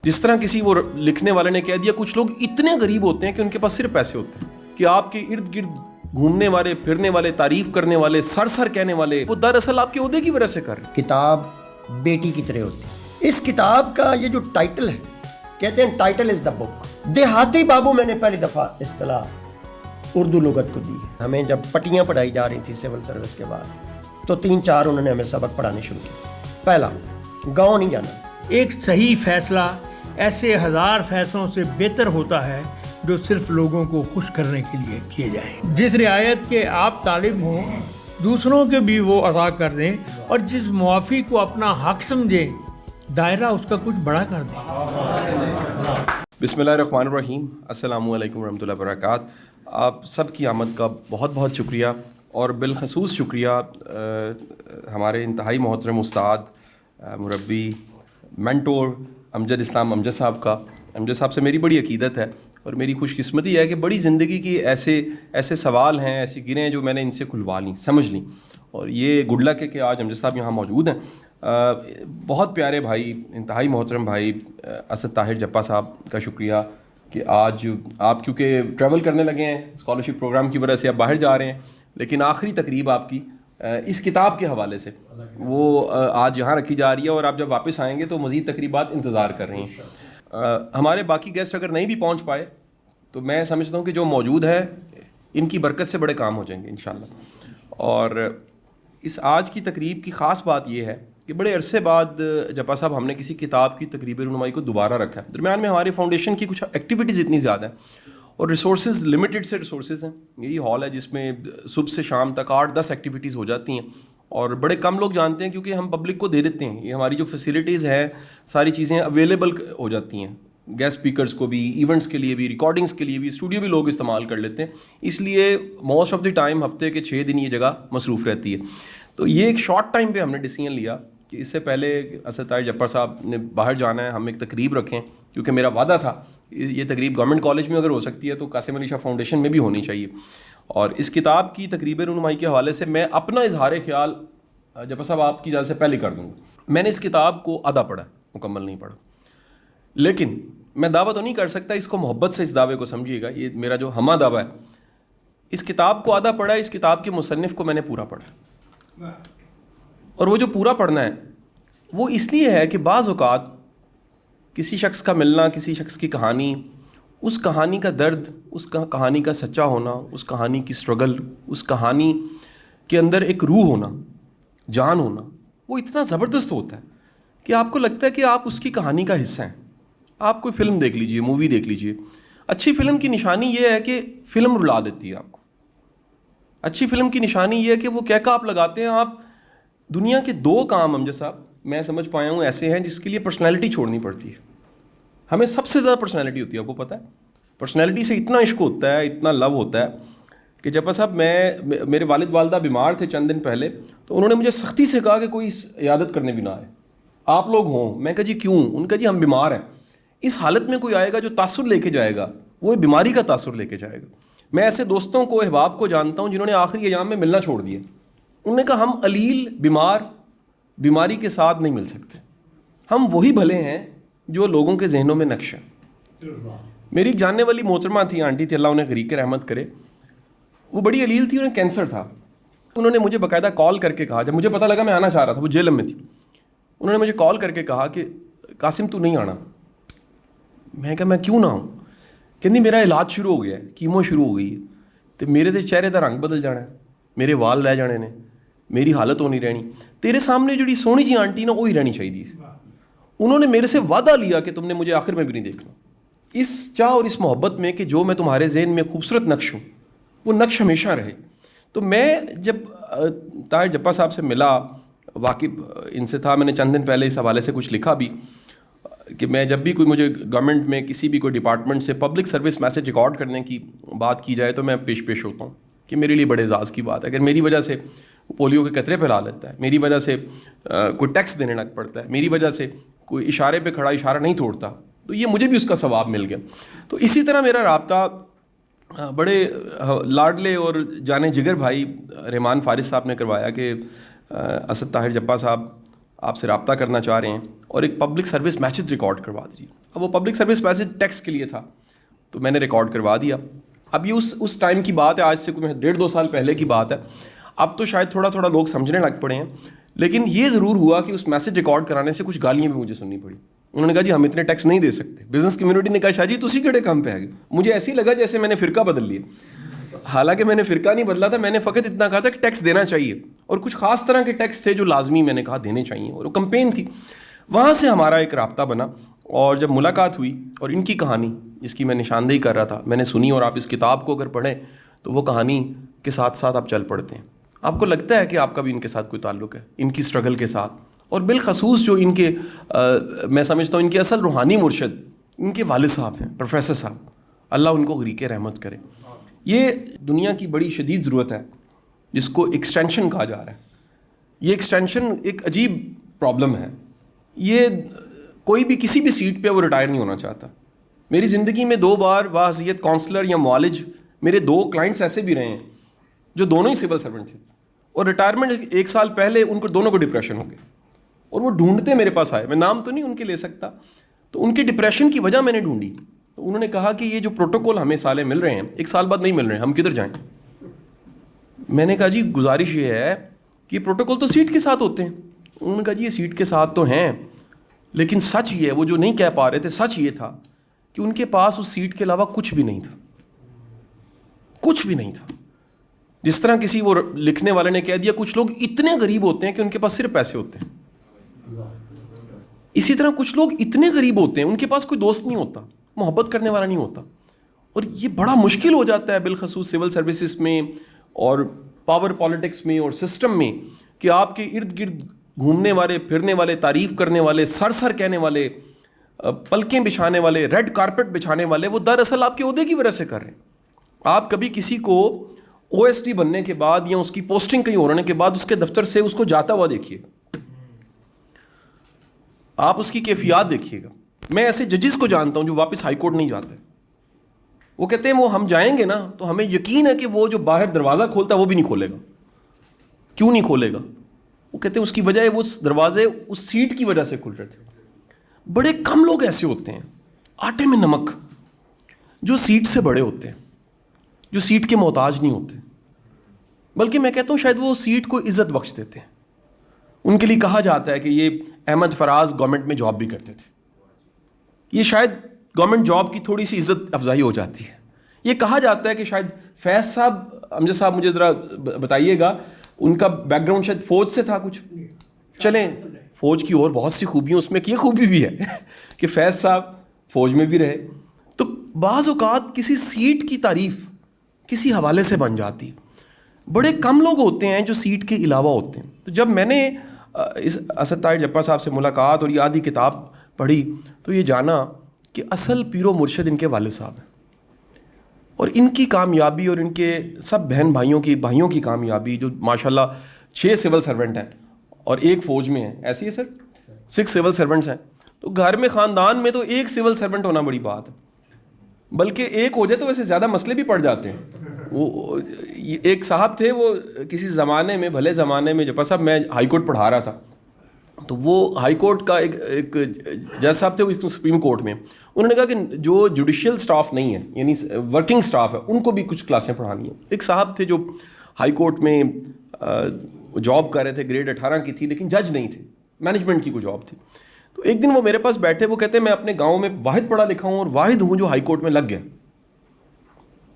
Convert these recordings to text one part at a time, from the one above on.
جس طرح کسی وہ لکھنے والے نے کہہ دیا کچھ لوگ اتنے غریب ہوتے ہیں کہ ان کے پاس صرف پیسے ہوتے ہیں کہ آپ کے ارد گرد گھومنے والے پھرنے والے تعریف کرنے والے سر کہنے والے وہ دراصل آپ کے عہدے کی وجہ سے کر رہے ہیں. کتاب بیٹی کی طرح ہوتی ہے. اس کتاب کا یہ جو ٹائٹل ہے کہتے ہیں ٹائٹل از دا بک. دیہاتی بابو میں نے پہلی دفعہ اصطلاح اردو لغت کو دی. ہمیں جب پٹیاں پڑھائی جا رہی تھی سول سروس کے بعد تو 3-4 انہوں نے ہمیں سبق پڑھانے شروع کیے. پہلا گاؤں نہیں جانا. ایک صحیح فیصلہ ایسے 1000 فیصلوں سے بہتر ہوتا ہے جو صرف لوگوں کو خوش کرنے کے لیے کیے جائیں. جس رعایت کے آپ طالب ہوں دوسروں کے بھی وہ ادا کر دیں اور جس معافی کو اپنا حق سمجھیں دائرہ اس کا کچھ بڑا کر دیں. بسم اللہ الرحمن الرحیم. السلام علیکم ورحمۃ اللہ وبرکاتہ. آپ سب کی آمد کا بہت بہت شکریہ اور بالخصوص شکریہ ہمارے انتہائی محترم استاد مربی مینٹور امجد اسلام امجد صاحب کا. امجد صاحب سے میری بڑی عقیدت ہے اور میری خوش قسمتی ہے کہ بڑی زندگی کی ایسے سوال ہیں ایسی گریں جو میں نے ان سے کھلوا لیں سمجھ لیں اور یہ گڈ لک ہے کہ آج امجد صاحب یہاں موجود ہیں. بہت پیارے بھائی انتہائی محترم بھائی اسد طاہر جپا صاحب کا شکریہ کہ آج آپ کیونکہ ٹریول کرنے لگے ہیں اسکالرشپ پروگرام کی وجہ سے آپ باہر جا رہے ہیں لیکن آخری تقریب آپ کی اس کتاب کے حوالے سے وہ آج یہاں رکھی جا رہی ہے اور آپ جب واپس آئیں گے تو مزید تقریبات انتظار کر رہی ہیں. ہمارے باقی گیسٹ اگر نہیں بھی پہنچ پائے تو میں سمجھتا ہوں کہ جو موجود ہے ان کی برکت سے بڑے کام ہو جائیں گے انشاءاللہ. اور اس آج کی تقریب کی خاص بات یہ ہے کہ بڑے عرصے بعد جپا صاحب ہم نے کسی کتاب کی تقریب رونمائی کو دوبارہ رکھا ہے. درمیان میں ہماری فاؤنڈیشن کی کچھ ایکٹیویٹیز اتنی زیادہ ہیں اور ریسورسز لمیٹڈ سے ریسورسز ہیں. یہی ہال ہے جس میں صبح سے شام تک 8-10 ایکٹیویٹیز ہو جاتی ہیں اور بڑے کم لوگ جانتے ہیں کیونکہ ہم پبلک کو دے دیتے ہیں. یہ ہماری جو فیسیلیٹیز ہیں ساری چیزیں اویلیبل ہو جاتی ہیں گیسٹ اسپیکرز کو بھی ایونٹس کے لیے بھی ریکارڈنگس کے لیے بھی اسٹوڈیو بھی لوگ استعمال کر لیتے ہیں. اس لیے موسٹ آف دی ٹائم ہفتے کے 6 دن یہ جگہ مصروف رہتی ہے. تو یہ ایک شارٹ ٹائم پہ ہم نے ڈیسیژن لیا کہ اس سے پہلے اسد طاہر جپر صاحب نے باہر جانا ہے ہم ایک تقریب رکھیں کیونکہ میرا وعدہ تھا یہ تقریب گورنمنٹ کالج میں اگر ہو سکتی ہے تو قاسم علی شاہ فاؤنڈیشن میں بھی ہونی چاہیے. اور اس کتاب کی تقریب رونمائی کے حوالے سے میں اپنا اظہار خیال جپر صاحب آپ کی اجازت سے پہلے کر دوں گا. میں نے اس کتاب کو آدھا پڑھا مکمل نہیں پڑھا لیکن میں دعویٰ تو نہیں کر سکتا اس کو محبت سے اس دعوے کو سمجھیے گا یہ میرا جو ہمہ دعویٰ ہے. اس کتاب کو آدھا پڑھا اس کتاب کے مصنف کو میں نے پورا پڑھا اور وہ جو پورا پڑھنا ہے وہ اس لیے ہے کہ بعض اوقات کسی شخص کا ملنا کسی شخص کی کہانی اس کہانی کا درد اس کہانی کا سچا ہونا اس کہانی کی اسٹرگل اس کہانی کے اندر ایک روح ہونا جان ہونا وہ اتنا زبردست ہوتا ہے کہ آپ کو لگتا ہے کہ آپ اس کی کہانی کا حصہ ہیں. آپ کوئی فلم دیکھ لیجئے مووی دیکھ لیجئے. اچھی فلم کی نشانی یہ ہے کہ فلم رلا دیتی ہے آپ کو. اچھی فلم کی نشانی یہ ہے کہ وہ کیا آپ لگاتے ہیں. آپ دنیا کے 2 کام امجد صاحب میں سمجھ پایا ہوں ایسے ہیں جس کے لیے پرسنالٹی چھوڑنی پڑتی ہے. ہمیں سب سے زیادہ پرسنالٹی ہوتی ہے آپ کو پتہ ہے. پرسنالٹی سے اتنا عشق ہوتا ہے اتنا لو ہوتا ہے کہ جب صاحب میرے والد والدہ بیمار تھے چند دن پہلے تو انہوں نے مجھے سختی سے کہا کہ کوئی عیادت کرنے بھی نہ آئے آپ لوگ ہوں. میں کہا جی کیوں؟ ان کا جی ہم بیمار ہیں. اس حالت میں کوئی آئے گا جو تاثر لے کے جائے گا وہ بیماری کا تاثر لے کے جائے گا. میں ایسے دوستوں کو احباب کو جانتا ہوں جنہوں نے آخری ایام میں ملنا چھوڑ دیا. انہوں نے کہا ہم علیل بیماری کے ساتھ نہیں مل سکتے. ہم وہی بھلے ہیں جو لوگوں کے ذہنوں میں نقش ہے. میری ایک جاننے والی محترمہ تھی آنٹی تھی اللہ انہیں غریق رحمت کرے. وہ بڑی علیل تھی انہیں کینسر تھا. انہوں نے مجھے باقاعدہ کال کر کے کہا جب مجھے پتہ لگا میں آنا چاہ رہا تھا وہ جیلم میں تھی. انہوں نے مجھے کال کر کے کہا کہ قاسم تو نہیں آنا. میں کہا میں کیوں نہ آؤں؟ کہندی میرا علاج شروع ہو گیا ہے کیمو شروع ہو گئی ہے تو میرے دے چہرے دا رنگ بدل جانا ہے میرے وال رہ جانے نے میری حالت ہونی رہنی تیرے سامنے جڑی سونی جی آنٹی نا وہی رہنی چاہیے. انہوں نے میرے سے وعدہ لیا کہ تم نے مجھے آخر میں بھی نہیں دیکھنا. اس چاہ اور اس محبت میں کہ جو میں تمہارے ذہن میں خوبصورت نقش ہوں وہ نقش ہمیشہ رہے. تو میں جب طاہر جپا صاحب سے ملا واقف ان سے تھا میں نے چند دن پہلے اس حوالے سے کچھ لکھا بھی کہ میں جب بھی کوئی مجھے گورنمنٹ میں کسی بھی کوئی ڈپارٹمنٹ سے پبلک سروس میسج ریکارڈ کرنے کی بات کی جائے تو میں پیش ہوتا ہوں کہ میرے لیے بڑے اعزاز کی بات ہے. اگر میری وجہ سے پولیو کے قطرے پھیلا لیتا ہے میری وجہ سے کوئی ٹیکس دینے لگ پڑتا ہے میری وجہ سے کوئی اشارے پہ کھڑا اشارہ نہیں توڑتا تو یہ مجھے بھی اس کا ثواب مل گیا. تو اسی طرح میرا رابطہ بڑے لاڈلے اور جانے جگر بھائی رحمان فارس صاحب نے کروایا کہ اسد طاہر جپا صاحب آپ سے رابطہ کرنا چاہ رہے ہیں اور ایک پبلک سروس میسج ریکارڈ کروا دیجیے. اب وہ پبلک سروس پیسج ٹیکس کے لیے تھا تو میں نے ریکارڈ کروا دیا. اب یہ اس ٹائم کی بات ہے, آج سے کوئی 1.5-2 سال پہلے کی بات ہے. اب تو شاید تھوڑا تھوڑا لوگ سمجھنے لگ پڑے ہیں, لیکن یہ ضرور ہوا کہ اس میسج ریکارڈ کرانے سے کچھ گالیاں بھی مجھے سننی پڑی. انہوں نے کہا جی ہم اتنے ٹیکس نہیں دے سکتے. بزنس کمیونٹی نے کہا شاہ جی تسی کیڑے کم پہ آ گئے. مجھے ایسی لگا جیسے میں نے فرقہ بدل لیا, حالانکہ میں نے فرقہ نہیں بدلا تھا, میں نے فقط اتنا کہا تھا کہ ٹیکس دینا چاہیے, اور کچھ خاص طرح کے ٹیکس تھے جو لازمی میں نے کہا دینے چاہیے, اور وہ کمپین تھی. وہاں سے ہمارا ایک رابطہ بنا, اور جب ملاقات ہوئی اور ان کی کہانی جس کی میں نشاندہی کر رہا تھا میں نے سنی, اور آپ اس کتاب کو اگر پڑھیں تو وہ کہانی کے ساتھ ساتھ آپ چل پڑتے ہیں. آپ کو لگتا ہے کہ آپ کا بھی ان کے ساتھ کوئی تعلق ہے, ان کی اسٹرگل کے ساتھ, اور بالخصوص جو ان کے میں سمجھتا ہوں ان کے اصل روحانی مرشد ان کے والد صاحب ہیں, پروفیسر صاحب, اللہ ان کو غریق رحمت کرے. یہ دنیا کی بڑی شدید ضرورت ہے جس کو ایکسٹینشن کہا جا رہا ہے. یہ ایکسٹینشن ایک عجیب پرابلم ہے. یہ کوئی بھی کسی بھی سیٹ پہ وہ ریٹائر نہیں ہونا چاہتا. میری زندگی میں 2 بار واحضیت کونسلر یا معالج میرے 2 کلائنٹس ایسے بھی رہے ہیں جو دونوں ہی سول سرونٹ تھے, اور ریٹائرمنٹ 1 سال پہلے ان کو دونوں کو ڈپریشن ہو گئے, اور وہ ڈھونڈتے میرے پاس آئے. میں نام تو نہیں ان کے لے سکتا, تو ان کی ڈپریشن کی وجہ میں نے ڈھونڈی. انہوں نے کہا کہ یہ جو پروٹوکول ہمیں سالے مل رہے ہیں 1 سال بعد نہیں مل رہے ہیں, ہم کدھر جائیں. میں نے کہا جی گزارش یہ ہے کہ یہ پروٹوکول تو سیٹ کے ساتھ ہوتے ہیں. انہوں نے کہا جی یہ سیٹ کے ساتھ تو ہیں, لیکن سچ یہ ہے, وہ جو نہیں کہہ پا رہے تھے, سچ یہ تھا کہ ان کے پاس اس سیٹ کے علاوہ کچھ بھی نہیں تھا, کچھ بھی نہیں تھا. جس طرح کسی وہ لکھنے والے نے کہہ دیا کچھ لوگ اتنے غریب ہوتے ہیں کہ ان کے پاس صرف پیسے ہوتے ہیں, اسی طرح کچھ لوگ اتنے غریب ہوتے ہیں ان کے پاس کوئی دوست نہیں ہوتا, محبت کرنے والا نہیں ہوتا. اور یہ بڑا مشکل ہو جاتا ہے بالخصوص سول سروسز میں اور پاور پالیٹکس میں اور سسٹم میں, کہ آپ کے ارد گرد گھومنے والے, پھرنے والے, تعریف کرنے والے, سر کہنے والے, پلکیں بچھانے والے, ریڈ کارپٹ بچھانے والے, وہ دراصل آپ کے عہدے کی وجہ سے کر رہے ہیں. آپ کبھی کسی کو OSD بننے کے بعد یا اس کی پوسٹنگ کہیں ہونے کے بعد اس کے دفتر سے اس کو جاتا ہوا دیکھیے, آپ اس کی کیفیات دیکھیے گا. میں ایسے ججز کو جانتا ہوں جو واپس ہائی کورٹ نہیں جاتے. وہ کہتے ہیں وہ ہم جائیں گے نا تو ہمیں یقین ہے کہ وہ جو باہر دروازہ کھولتا ہے وہ بھی نہیں کھولے گا. کیوں نہیں کھولے گا؟ وہ کہتے ہیں اس کی وجہ ہے وہ دروازے اس سیٹ کی وجہ سے کھل رہے تھے. بڑے کم لوگ ایسے ہوتے ہیں آٹے میں نمک, جو سیٹ سے بڑے ہوتے ہیں, جو سیٹ کے محتاج نہیں ہوتے, بلکہ میں کہتا ہوں شاید وہ سیٹ کو عزت بخش دیتے ہیں. ان کے لیے کہا جاتا ہے کہ یہ احمد فراز گورنمنٹ میں جاب بھی کرتے تھے, یہ شاید گورنمنٹ جاب کی تھوڑی سی عزت افزائی ہو جاتی ہے. یہ کہا جاتا ہے کہ شاید فیض صاحب, امجد صاحب مجھے ذرا بتائیے گا, ان کا بیک گراؤنڈ شاید فوج سے تھا کچھ. چلیں فوج کی اور بہت سی خوبیاں اس میں, یہ خوبی بھی ہے کہ فیض صاحب فوج میں بھی رہے. تو بعض اوقات کسی سیٹ کی تعریف کسی حوالے سے بن جاتی ہے. بڑے کم لوگ ہوتے ہیں جو سیٹ کے علاوہ ہوتے ہیں. تو جب میں نے اسد طاہر جپا صاحب سے ملاقات اور یہ آدھی کتاب پڑھی تو یہ جانا کہ اصل پیر و مرشد ان کے والد صاحب ہیں, اور ان کی کامیابی اور ان کے سب بہن بھائیوں کی کامیابی, جو ماشاءاللہ 6 سول سرونٹ ہیں اور 1 فوج میں ہیں, ایسی ہے سر 6 سول سرونٹس ہیں. تو گھر میں خاندان میں تو 1 سول سرونٹ ہونا بڑی بات ہے, بلکہ 1 ہو جائے تو ویسے زیادہ مسئلے بھی پڑ جاتے ہیں. وہ ایک صاحب تھے, وہ کسی زمانے میں, بھلے زمانے میں, جب صاحب میں ہائی کورٹ پڑھا رہا تھا تو وہ ہائی کورٹ کا ایک جج صاحب تھے, وہ سپریم کورٹ میں, انہوں نے کہا کہ جو جوڈیشل سٹاف نہیں ہے یعنی ورکنگ سٹاف ہے ان کو بھی کچھ کلاسیں پڑھانی ہیں. ایک صاحب تھے جو ہائی کورٹ میں جاب کر رہے تھے, گریڈ 18 کی تھی, لیکن جج نہیں تھے, مینجمنٹ کی کوئی جاب تھی. تو ایک دن وہ میرے پاس بیٹھے, وہ کہتے ہیں میں اپنے گاؤں میں واحد پڑھا لکھا ہوں اور واحد ہوں جو ہائی کورٹ میں لگ گیا.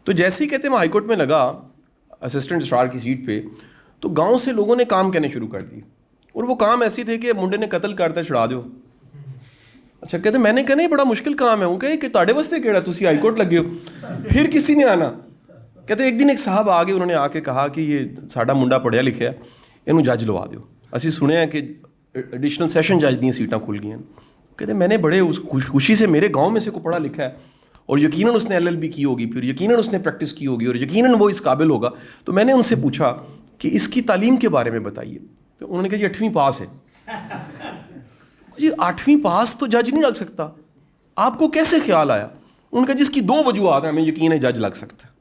تو جیسے ہی کہتے ہیں میں ہائی کورٹ میں لگا اسسٹنٹ رجسٹرار کی سیٹ پہ, تو گاؤں سے لوگوں نے کام کہنے شروع کر دی, اور وہ کام ایسی تھے کہ منڈے نے قتل کرتا چھڑا دو. اچھا کہتے میں نے کہا نہیں بڑا مشکل کام ہے. وہ کہ تاڑے واسطے کہڑا تسی ہائی کورٹ لگے ہو, پھر کسی نے آنا. کہتے ایک دن ایک صاحب آ گئے, انہوں نے آ کے کہا کہ یہ ساڈا منڈا پڑھیا لکھیا ہے, انہوں جج لوا دیو. اسی سنیا ہے کہ ایڈیشنل سیشن جج دیا سیٹاں کھل گئی ہیں. کہتے میں نے بڑے خوشی سے, میرے گاؤں میں سے کو پڑھا لکھا ہے اور یقیناً اس نے LLB کی ہوگی, پھر یقیناً اس نے پریکٹس کی ہوگی, اور یقیناً وہ اس قابل ہوگا. تو میں نے ان سے پوچھا کہ اس کی تعلیم کے بارے میں بتائیے. تو انہوں نے کہا جی 8ویں پاس ہے. جی 8ویں پاس تو جج نہیں لگ سکتا, آپ کو کیسے خیال آیا؟ انہوں نے کہا جس کی 2 وجوہات ہیں, ہمیں یقین ہے جج لگ سکتا ہے.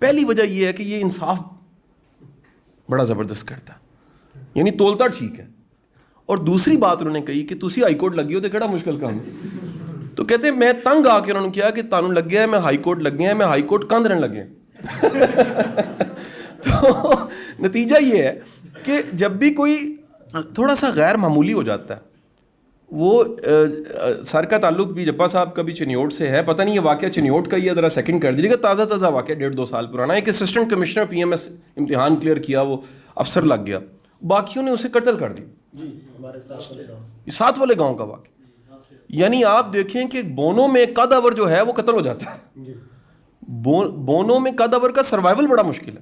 پہلی وجہ یہ ہے کہ یہ انصاف بڑا زبردست کرتا ہے, یعنی تولتا ٹھیک ہے. اور دوسری بات انہوں نے کہی کہ تسی ہائی کورٹ لگی ہو تو کہڑا مشکل کام ہے, تو کہتے ہیں میں تنگ آ کے انہوں نے کیا کہ تانوں لگ گیا ہے میں ہائی کورٹ لگ گیا ہے, میں ہائی کورٹ کند رہن لگے. تو نتیجہ یہ ہے کہ جب بھی کوئی تھوڑا سا غیر معمولی ہو جاتا ہے, وہ سر کا تعلق بھی جپا صاحب کا بھی چنیوٹ سے ہے, پتہ نہیں یہ واقعہ چنیوٹ کا ہی ہے, ذرا سیکنڈ کر دیجیے گا, تازہ واقعہ 1.5-2 سال پرانا. ایک assistant commissioner P M S امتحان کلیئر کیا, وہ افسر لگ گیا, باقیوں نے اسے قتل کر دی. 7 والے گاؤں کا واقعہ. یعنی آپ دیکھیں کہ بونوں میں قداور جو ہے وہ قتل ہو جاتا ہے. بونوں میں قداور کا سروائیول بڑا مشکل ہے.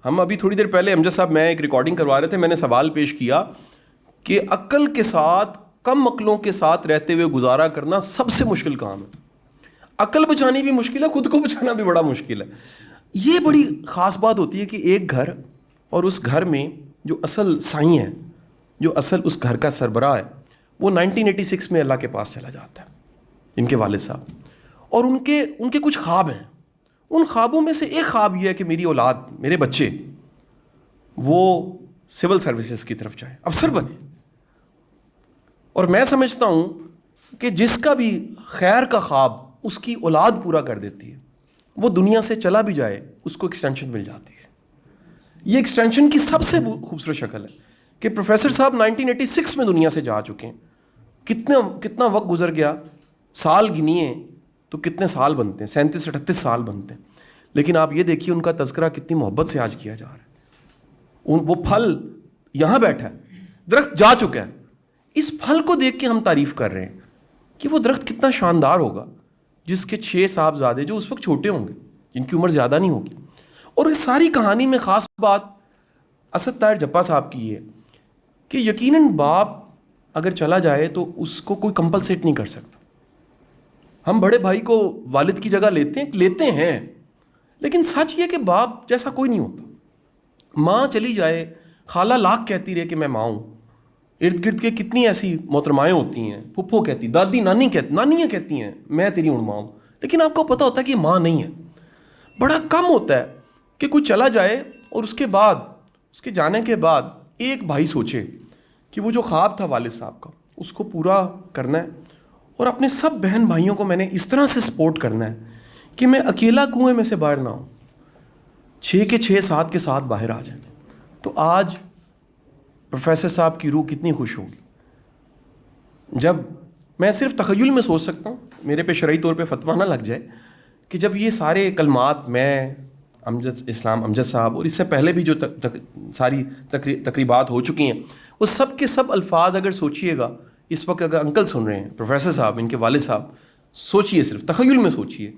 ہم ابھی تھوڑی دیر پہلے امجد صاحب میں ایک ریکارڈنگ کروا رہے تھے, میں نے سوال پیش کیا کہ عقل کے ساتھ کم عقلوں کے ساتھ رہتے ہوئے گزارا کرنا سب سے مشکل کام ہے. عقل بچانی بھی مشکل ہے, خود کو بچانا بھی بڑا مشکل ہے. یہ بڑی خاص بات ہوتی ہے کہ ایک گھر اور اس گھر میں جو اصل سائیں ہے, جو اصل اس گھر کا سربراہ ہے, وہ 1986 میں اللہ کے پاس چلا جاتا ہے, ان کے والد صاحب, اور ان کے کچھ خواب ہیں. ان خوابوں میں سے ایک خواب یہ ہے کہ میری اولاد, میرے بچے وہ سول سروسز کی طرف جائیں, افسر بنے. اور میں سمجھتا ہوں کہ جس کا بھی خیر کا خواب اس کی اولاد پورا کر دیتی ہے, وہ دنیا سے چلا بھی جائے اس کو ایکسٹینشن مل جاتی ہے. یہ ایکسٹینشن کی سب سے خوبصورت شکل ہے کہ پروفیسر صاحب 1986 میں دنیا سے جا چکے ہیں. کتنا وقت گزر گیا, سال گنیے تو کتنے سال بنتے ہیں, 37-38 سال بنتے ہیں. لیکن آپ یہ دیکھیے ان کا تذکرہ کتنی محبت سے آج کیا جا رہا ہے. وہ پھل یہاں بیٹھا ہے, درخت جا چکا ہے, اس پھل کو دیکھ کے ہم تعریف کر رہے ہیں کہ وہ درخت کتنا شاندار ہوگا جس کے 6 صاحبزادے جو اس وقت چھوٹے ہوں گے, جن کی عمر زیادہ نہیں ہوگی. اور اس ساری کہانی میں خاص بات اسد طاہر جپا صاحب کی یہ کہ یقیناً باپ اگر چلا جائے تو اس کو کوئی کمپلسیٹ نہیں کر سکتا. ہم بڑے بھائی کو والد کی جگہ لیتے ہیں, لیکن سچ یہ کہ باپ جیسا کوئی نہیں ہوتا. ماں چلی جائے, خالہ لاکھ کہتی رہے کہ میں ماں ہوں, ارد گرد کے کتنی ایسی محترمائیں ہوتی ہیں, پھپھو کہتی, دادی نانیاں کہتی ہیں میں تیری ماں ہوں, لیکن آپ کو پتہ ہوتا ہے کہ یہ ماں نہیں ہے. بڑا کم ہوتا ہے کہ کوئی چلا جائے اور اس کے بعد, اس کے جانے کے بعد ایک بھائی سوچے کہ وہ جو خواب تھا والد صاحب کا اس کو پورا کرنا ہے, اور اپنے سب بہن بھائیوں کو میں نے اس طرح سے سپورٹ کرنا ہے کہ میں اکیلا کنویں میں سے باہر نہ ہوں, 6 کے 6 7 کے ساتھ باہر آ جائیں. تو آج پروفیسر صاحب کی روح کتنی خوش ہوگی جب میں صرف تخیل میں سوچ سکتا ہوں, میرے پہ شرعی طور پہ فتویٰ نہ لگ جائے, کہ جب یہ سارے کلمات میں, امجد صاحب اور اس سے پہلے بھی جو ساری تقریبات ہو چکی ہیں, وہ سب کے سب الفاظ اگر سوچیے گا, اس وقت اگر انکل سن رہے ہیں, پروفیسر صاحب, ان کے والد صاحب, سوچیے, صرف تخیل میں سوچیے,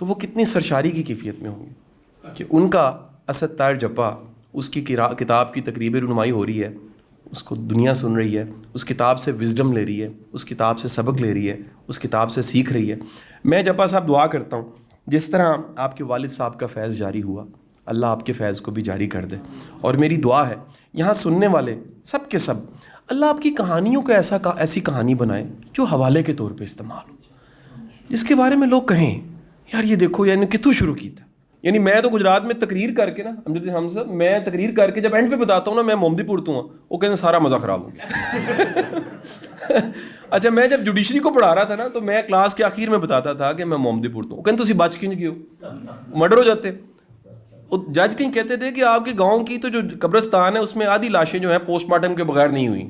تو وہ کتنی سرشاری کی کیفیت میں ہوں گے کہ ان کا اسد طاہر جپا, اس کی کتاب کی تقریب رونمائی ہو رہی ہے, اس کو دنیا سن رہی ہے, اس کتاب سے وزڈم لے رہی ہے, اس کتاب سے سبق لے رہی ہے, اس کتاب سے سیکھ رہی ہے. میں جپا صاحب دعا کرتا ہوں جس طرح آپ کے والد صاحب کا فیض جاری ہوا, اللہ آپ کے فیض کو بھی جاری کر دے. اور میری دعا ہے یہاں سننے والے سب کے سب, اللہ آپ کی کہانیوں کا ایسی کہانی بنائے جو حوالے کے طور پہ استعمال ہو, جس کے بارے میں لوگ کہیں یار یہ دیکھو یعنی کتوں شروع کی تھا. یعنی میں تو گجرات میں تقریر کر کے نا, ہم سب میں تقریر کر کے جب اینڈ پہ بتاتا ہوں نا میں محمدی پور تو ہوں, وہ کہتے ہیں سارا مزہ خراب ہو گیا. اچھا میں جب جوڈیشری کو پڑھا رہا تھا نا تو میں کلاس کے آخر میں بتاتا تھا کہ میں محمدی پور تو ہوں, وہ کہتے تسی بچ کنج گئے ہو, مرڈر ہو جاتے. جج کہیں کہتے تھے کہ آپ کے گاؤں کی تو جو قبرستان ہے اس میں آدھی لاشیں جو ہیں پوسٹ مارٹم کے بغیر نہیں ہوئی,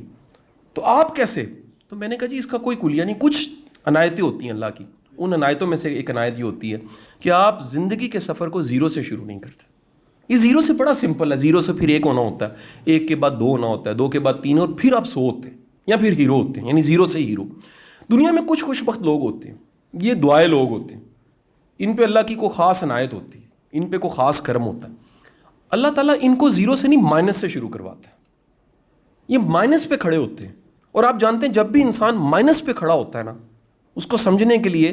تو آپ کیسے؟ تو میں نے کہا جی اس کا کوئی کلیہ نہیں, کچھ عنایتیں ہوتی ہیں اللہ کی, ان عنایتوں میں سے ایک عنایت یہ ہوتی ہے کہ آپ زندگی کے سفر کو 0 سے شروع نہیں کرتے. یہ 0 سے بڑا سمپل ہے, 0 سے پھر 1 ہونا ہوتا ہے, 1 کے بعد 2 ہونا ہوتا ہے, 2 کے بعد 3, اور پھر آپ 100 ہوتے ہیں یا پھر ہیرو ہوتے ہیں, یعنی 0 سے ہیرو. دنیا میں کچھ خوش بخت لوگ ہوتے ہیں, یہ دعائے لوگ ہوتے ہیں, ان پہ اللہ کی کوئی خاص عنایت ہوتی ہے, ان پہ کوئی خاص کرم ہوتا ہے. اللہ تعالیٰ ان کو 0 سے نہیں مائنس سے شروع کرواتا ہے, یہ مائنس پہ کھڑے ہوتے ہیں. اور آپ جانتے ہیں جب بھی انسان مائنس پہ کھڑا ہوتا ہے نا, اس کو سمجھنے کے لیے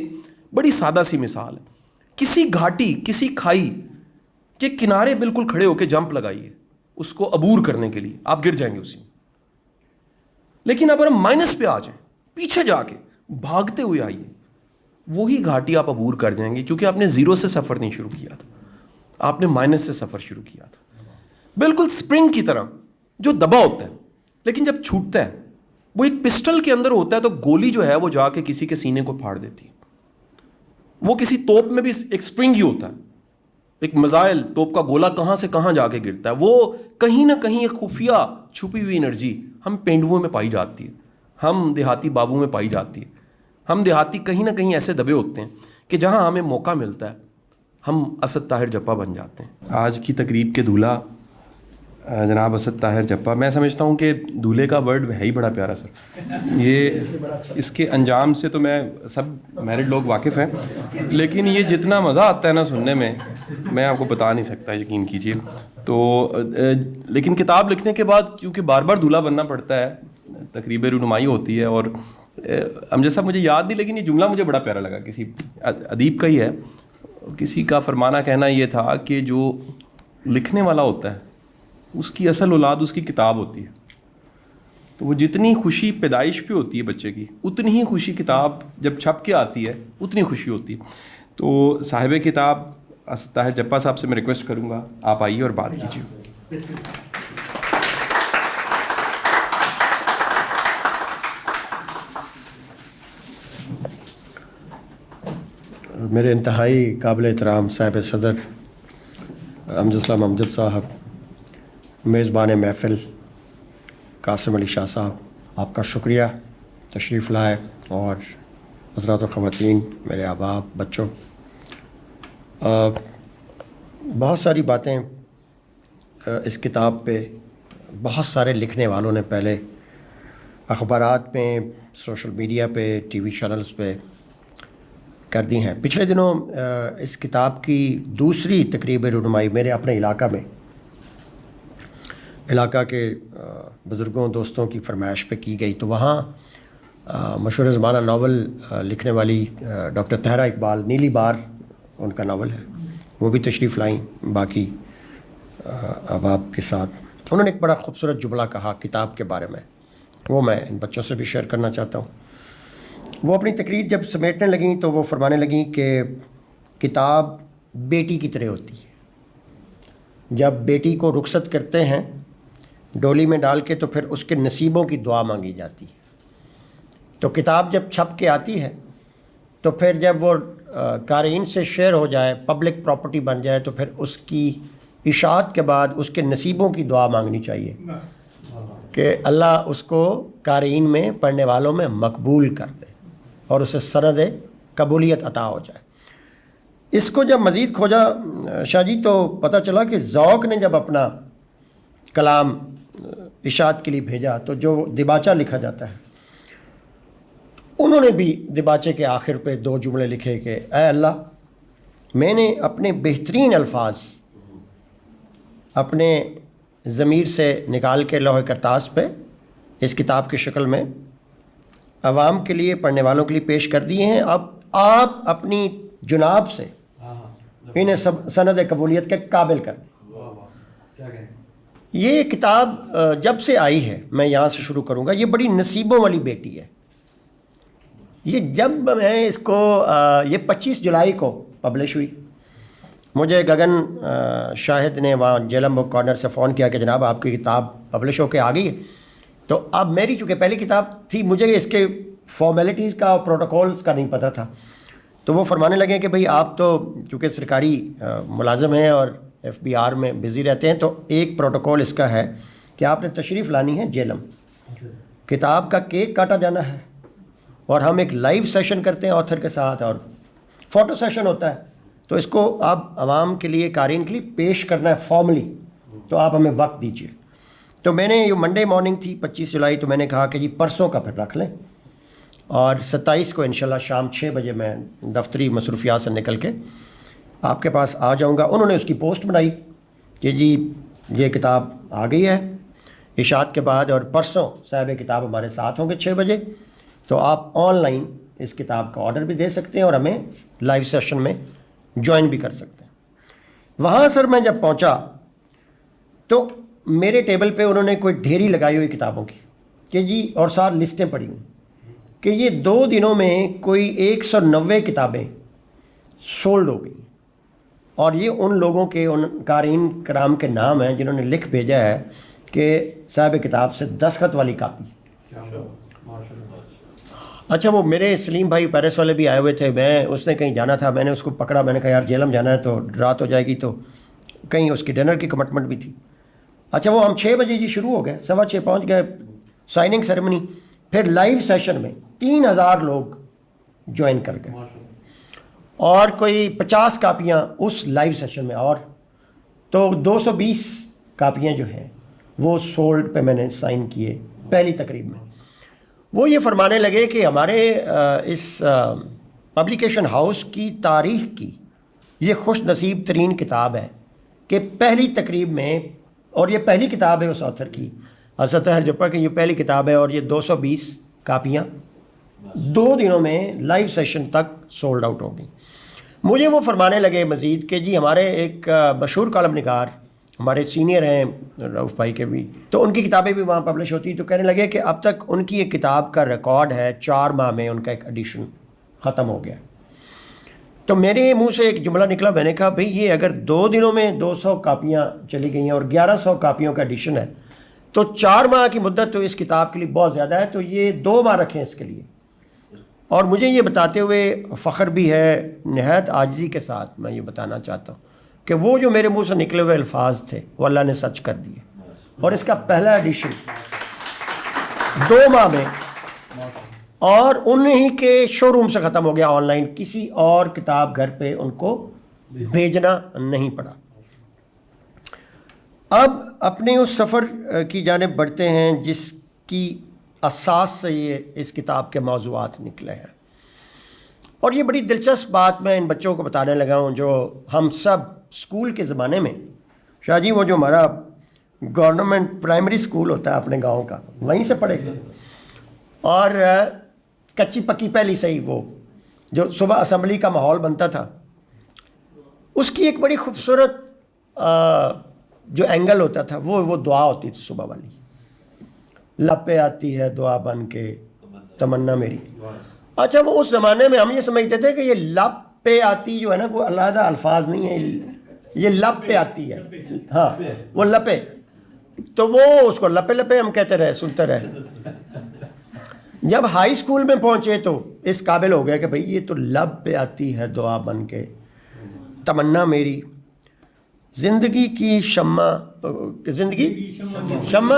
بڑی سادہ سی مثال ہے, کسی گھاٹی کسی کھائی کے کنارے بالکل کھڑے ہو کے جمپ لگائیے اس کو عبور کرنے کے لیے, آپ گر جائیں گے اسی میں. لیکن اگر ہم مائنس پہ آ جائیں, پیچھے جا کے بھاگتے ہوئے آئیے, وہی گھاٹی آپ عبور کر جائیں گے, کیونکہ آپ نے 0 سے سفر نہیں شروع کیا تھا, آپ نے مائنس سے سفر شروع کیا تھا. بالکل سپرنگ کی طرح جو دبا ہوتا ہے, لیکن جب چھوٹتا ہے وہ ایک پسٹل کے اندر ہوتا ہے تو گولی جو ہے وہ جا کے کسی کے سینے کو پھاڑ دیتی ہے. وہ کسی توپ میں بھی ایک سپرنگ ہی ہوتا ہے, ایک میزائل توپ کا گولا کہاں سے کہاں جا کے گرتا ہے. وہ کہیں نہ کہیں ایک خفیہ چھپی ہوئی انرجی ہم پینڈوؤں میں پائی جاتی ہے, ہم دیہاتی بابوں میں پائی جاتی ہے. ہم دیہاتی کہیں نہ کہیں ایسے دبے ہوتے ہیں کہ جہاں ہمیں موقع ملتا ہے ہم اسد طاہر جپا بن جاتے ہیں. آج کی تقریب کے دولہا جناب اسد طاہر جپا, میں سمجھتا ہوں کہ دولہے کا ورڈ ہے ہی بڑا پیارا سر. یہ اس کے انجام سے تو میں سب میرڈ لوگ واقف ہیں, لیکن یہ جتنا مزہ آتا ہے نا سننے میں آپ کو بتا نہیں سکتا, یقین کیجیے. تو لیکن کتاب لکھنے کے بعد کیونکہ بار بار دولہا بننا پڑتا ہے, تقریب رونمائی ہوتی ہے, اور امجد صاحب مجھے یاد نہیں لیکن یہ جملہ مجھے بڑا پیارا لگا, کسی ادیب کا ہی ہے. کسی کا فرمانا کہنا یہ تھا کہ جو لکھنے والا ہوتا ہے اس کی اصل اولاد اس کی کتاب ہوتی ہے. تو وہ جتنی خوشی پیدائش پہ ہوتی ہے بچے کی, اتنی ہی خوشی کتاب جب چھپ کے آتی ہے اتنی خوشی ہوتی ہے. تو صاحب کتاب اسد طاہر جپا صاحب سے میں ریکویسٹ کروں گا آپ آئیے اور بات کیجیے. میرے انتہائی قابل احترام صاحب صدر امجد اسلام امجد صاحب, میزبان محفل قاسم علی شاہ صاحب, آپ کا شکریہ تشریف لائے, اور حضرات و خواتین, میرے احباب, بچوں, بہت ساری باتیں اس کتاب پہ بہت سارے لکھنے والوں نے پہلے اخبارات میں, سوشل میڈیا پہ, ٹی وی چینلز پہ کر دی ہیں. پچھلے دنوں اس کتاب کی دوسری تقریب رونمائی میرے اپنے علاقہ کے بزرگوں دوستوں کی فرمائش پہ کی گئی, تو وہاں مشہور زمانہ ناول لکھنے والی ڈاکٹر طاہرہ اقبال, نیلی بار ان کا ناول ہے, وہ بھی تشریف لائیں باقی احباب کے ساتھ. انہوں نے ایک بڑا خوبصورت جملہ کہا کتاب کے بارے میں, وہ میں ان بچوں سے بھی شیئر کرنا چاہتا ہوں. وہ اپنی تقریر جب سمیٹنے لگیں تو وہ فرمانے لگیں کہ کتاب بیٹی کی طرح ہوتی ہے. جب بیٹی کو رخصت کرتے ہیں ڈولی میں ڈال کے تو پھر اس کے نصیبوں کی دعا مانگی جاتی ہے. تو کتاب جب چھپ کے آتی ہے تو پھر جب وہ قارئین سے شیئر ہو جائے, پبلک پراپرٹی بن جائے, تو پھر اس کی اشاعت کے بعد اس کے نصیبوں کی دعا مانگنی چاہیے کہ اللہ اس کو قارئین میں, پڑھنے والوں میں مقبول کر دے اور اسے سند قبولیت عطا ہو جائے. اس کو جب مزید کھوجا شاہ جی تو پتہ چلا کہ ذوق نے جب اپنا کلام اشاعت کے لیے بھیجا تو جو دباچہ لکھا جاتا ہے, انہوں نے بھی دباچے کے آخر پہ 2 جملے لکھے کہ اے اللہ, میں نے اپنے بہترین الفاظ اپنے ضمیر سے نکال کے لوح کرتاس پہ اس کتاب کی شکل میں عوام کے لیے, پڑھنے والوں کے لیے پیش کر دیے ہیں. اب آپ اپنی جناب سے انہیں سند قبولیت کے قابل کر دیں. یہ کتاب جب سے آئی ہے, میں یہاں سے شروع کروں گا, یہ بڑی نصیبوں والی بیٹی ہے. یہ جب میں اس کو یہ 25 جولائی کو پبلش ہوئی, مجھے گگن شاہد نے وہاں جیلم بک کارنر سے فون کیا کہ جناب آپ کی کتاب پبلش ہو کے آ گئی ہے. تو اب میری چونکہ پہلی کتاب تھی, مجھے اس کے فارمیلٹیز کا اور پروٹوکولز کا نہیں پتہ تھا. تو وہ فرمانے لگے کہ بھئی آپ تو چونکہ سرکاری ملازم ہیں اور FBR میں بزی رہتے ہیں, تو ایک پروٹوکول اس کا ہے کہ آپ نے تشریف لانی ہے جیلم, کتاب کا کیک کاٹا جانا ہے, اور ہم ایک لائیو سیشن کرتے ہیں آتھر کے ساتھ, اور فوٹو سیشن ہوتا ہے. تو اس کو آپ عوام کے لیے, قارئین کے لیے پیش کرنا ہے فارملی, تو آپ ہمیں وقت دیجیے. تو میں نے یہ منڈے مارننگ تھی 25 جولائی, تو میں نے کہا کہ جی پرسوں کا پھر رکھ لیں, اور 27 کو انشاءاللہ شام 6 بجے میں دفتری مصروفیات سے نکل کے آپ کے پاس آ جاؤں گا. انہوں نے اس کی پوسٹ بنائی کہ جی یہ کتاب آ گئی ہے اشاعت کے بعد, اور پرسوں صاحب کتاب ہمارے ساتھ ہوں گے 6 بجے, تو آپ آن لائن اس کتاب کا آرڈر بھی دے سکتے ہیں اور ہمیں لائیو سیشن میں جوائن بھی کر سکتے ہیں. وہاں سر میں جب پہنچا تو میرے ٹیبل پہ انہوں نے کوئی ڈھیری لگائی ہوئی کتابوں کی کہ جی, اور ساتھ لسٹیں پڑی ہوئی کہ یہ 2 دنوں میں کوئی 190 کتابیں سولڈ ہو گئی. اور یہ ان لوگوں کے, ان قارئین کرام کے نام ہیں جنہوں نے لکھ بھیجا ہے کہ صاحب کتاب سے دستخط والی کاپی. اچھا وہ میرے سلیم بھائی پیرس والے بھی آئے ہوئے تھے، اس نے کہیں جانا تھا، میں نے اس کو پکڑا، میں نے کہا یار جیلم جانا ہے تو رات ہو جائے گی، تو کہیں اس کی ڈنر کی کمٹمنٹ بھی تھی. اچھا وہ ہم 6 بجے جی شروع ہو گئے، 6:15 پہنچ گئے، سائننگ سیریمنی، پھر لائیو سیشن میں 3000 لوگ جوائن کر گئے اور کوئی 50 کاپیاں اس لائیو سیشن میں، اور تو 220 کاپیاں جو ہیں وہ سولڈ پہ میں نے سائن کیے پہلی تقریب میں. وہ یہ فرمانے لگے کہ ہمارے اس پبلیکیشن ہاؤس کی تاریخ کی یہ خوش نصیب ترین کتاب ہے کہ پہلی تقریب میں، اور یہ پہلی کتاب ہے اس آتھر کی، حضرت طاہر جپا کی یہ پہلی کتاب ہے، اور یہ 220 کاپیاں 2 دنوں میں لائیو سیشن تک سولڈ آؤٹ ہو گئیں. مجھے وہ فرمانے لگے مزید کہ جی ہمارے ایک مشہور کالم نگار ہمارے سینئر ہیں رؤف بھائی کے بھی، تو ان کی کتابیں بھی وہاں پبلش ہوتی، تو کہنے لگے کہ اب تک ان کی ایک کتاب کا ریکارڈ ہے 4 ماہ میں ان کا ایک ایڈیشن ختم ہو گیا. تو میرے منہ سے ایک جملہ نکلا، میں نے کہا بھئی یہ اگر 2 دنوں میں 200 کاپیاں چلی گئی ہیں اور 1100 کاپیوں کا ایڈیشن ہے تو 4 ماہ کی مدت تو اس کتاب کے لیے بہت زیادہ ہے، تو یہ 2 ماہ رکھیں اس کے لیے. اور مجھے یہ بتاتے ہوئے فخر بھی ہے، نہایت عاجزی کے ساتھ میں یہ بتانا چاہتا ہوں کہ وہ جو میرے منہ سے نکلے ہوئے الفاظ تھے وہ اللہ نے سچ کر دیے، اور اس کا پہلا ایڈیشن 2 ماہ میں، اور انہی کے شو روم سے ختم ہو گیا آن لائن، کسی اور کتاب گھر پہ ان کو بھیجنا نہیں پڑا. اب اپنے اس سفر کی جانب بڑھتے ہیں جس کی اساس سے یہ اس کتاب کے موضوعات نکلے ہیں. اور یہ بڑی دلچسپ بات میں ان بچوں کو بتانے لگا ہوں جو ہم سب اسکول کے زمانے میں، شاہ جی وہ جو ہمارا گورنمنٹ پرائمری اسکول ہوتا ہے اپنے گاؤں کا، وہیں سے پڑھے گئے، اور کچی پکی پہلی سے ہی وہ جو صبح اسمبلی کا ماحول بنتا تھا، اس کی ایک بڑی خوبصورت جو اینگل ہوتا تھا وہ دعا ہوتی تھی صبح والی، لب پہ آتی ہے دعا بن کے تمنا میری. اچھا وہ اس زمانے میں ہم یہ سمجھتے تھے کہ یہ لب پہ آتی جو ہے نا، کوئی علیحدہ الفاظ نہیں ہے، یہ لب پہ آتی ہے، ہاں وہ لپے، تو وہ اس کو لپے لپے ہم کہتے رہے، سنتے رہے. جب ہائی اسکول میں پہنچے تو اس قابل ہو گیا کہ بھئی یہ تو لب پہ آتی ہے دعا بن کے تمنا میری، زندگی کی شمع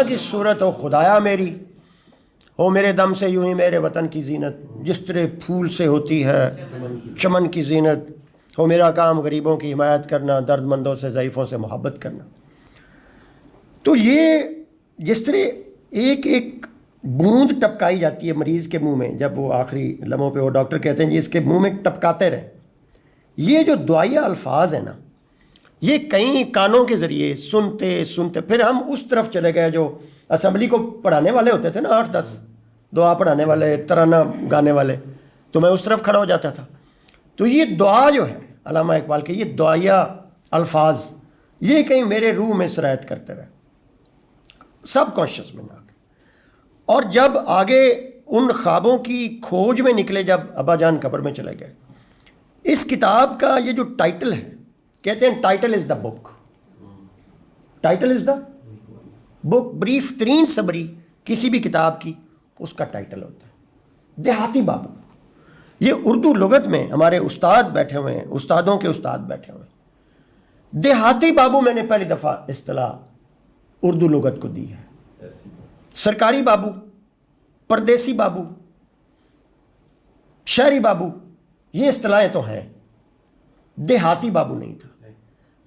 کی صورت ہو خدایا میری، ہو میرے دم سے یوں ہی میرے وطن کی زینت، جس طرح پھول سے ہوتی ہے چمن کی زینت، ہو میرا کام غریبوں کی حمایت کرنا، درد مندوں سے ضعیفوں سے محبت کرنا. تو یہ جس طرح ایک ایک بوند ٹپکائی جاتی ہے مریض کے منہ میں، جب وہ آخری لمحوں پہ وہ ڈاکٹر کہتے ہیں جی اس کے منہ میں ٹپکاتے رہیں، یہ جو دعائیہ الفاظ ہیں نا، یہ کئی کانوں کے ذریعے سنتے پھر ہم اس طرف چلے گئے جو اسمبلی کو پڑھانے والے ہوتے تھے نا، 8-10 دعا پڑھانے والے، ترانہ گانے والے، تو میں اس طرف کھڑا ہو جاتا تھا. تو یہ دعا جو ہے علامہ اقبال کے، یہ دعائیہ الفاظ، یہ کہیں میرے روح میں سرایت کرتے رہے، سب کانشیس میں نہ آگے. اور جب آگے ان خوابوں کی کھوج میں نکلے، جب ابا جان قبر میں چلے گئے، اس کتاب کا یہ جو ٹائٹل ہے، کہتے ہیں title is the book, title is the book, brief ترین سمری کسی بھی کتاب کی اس کا ٹائٹل ہوتا ہے دیہاتی بابو. یہ اردو لغت میں ہمارے استاد بیٹھے ہوئے ہیں، استادوں کے استاد بیٹھے ہوئے ہیں. دیہاتی بابو میں نے پہلی دفعہ اصطلاح اردو لغت کو دی ہے. سرکاری بابو، پردیسی بابو، شہری بابو، یہ اصطلاحیں تو ہیں، دیہاتی بابو نہیں تھا.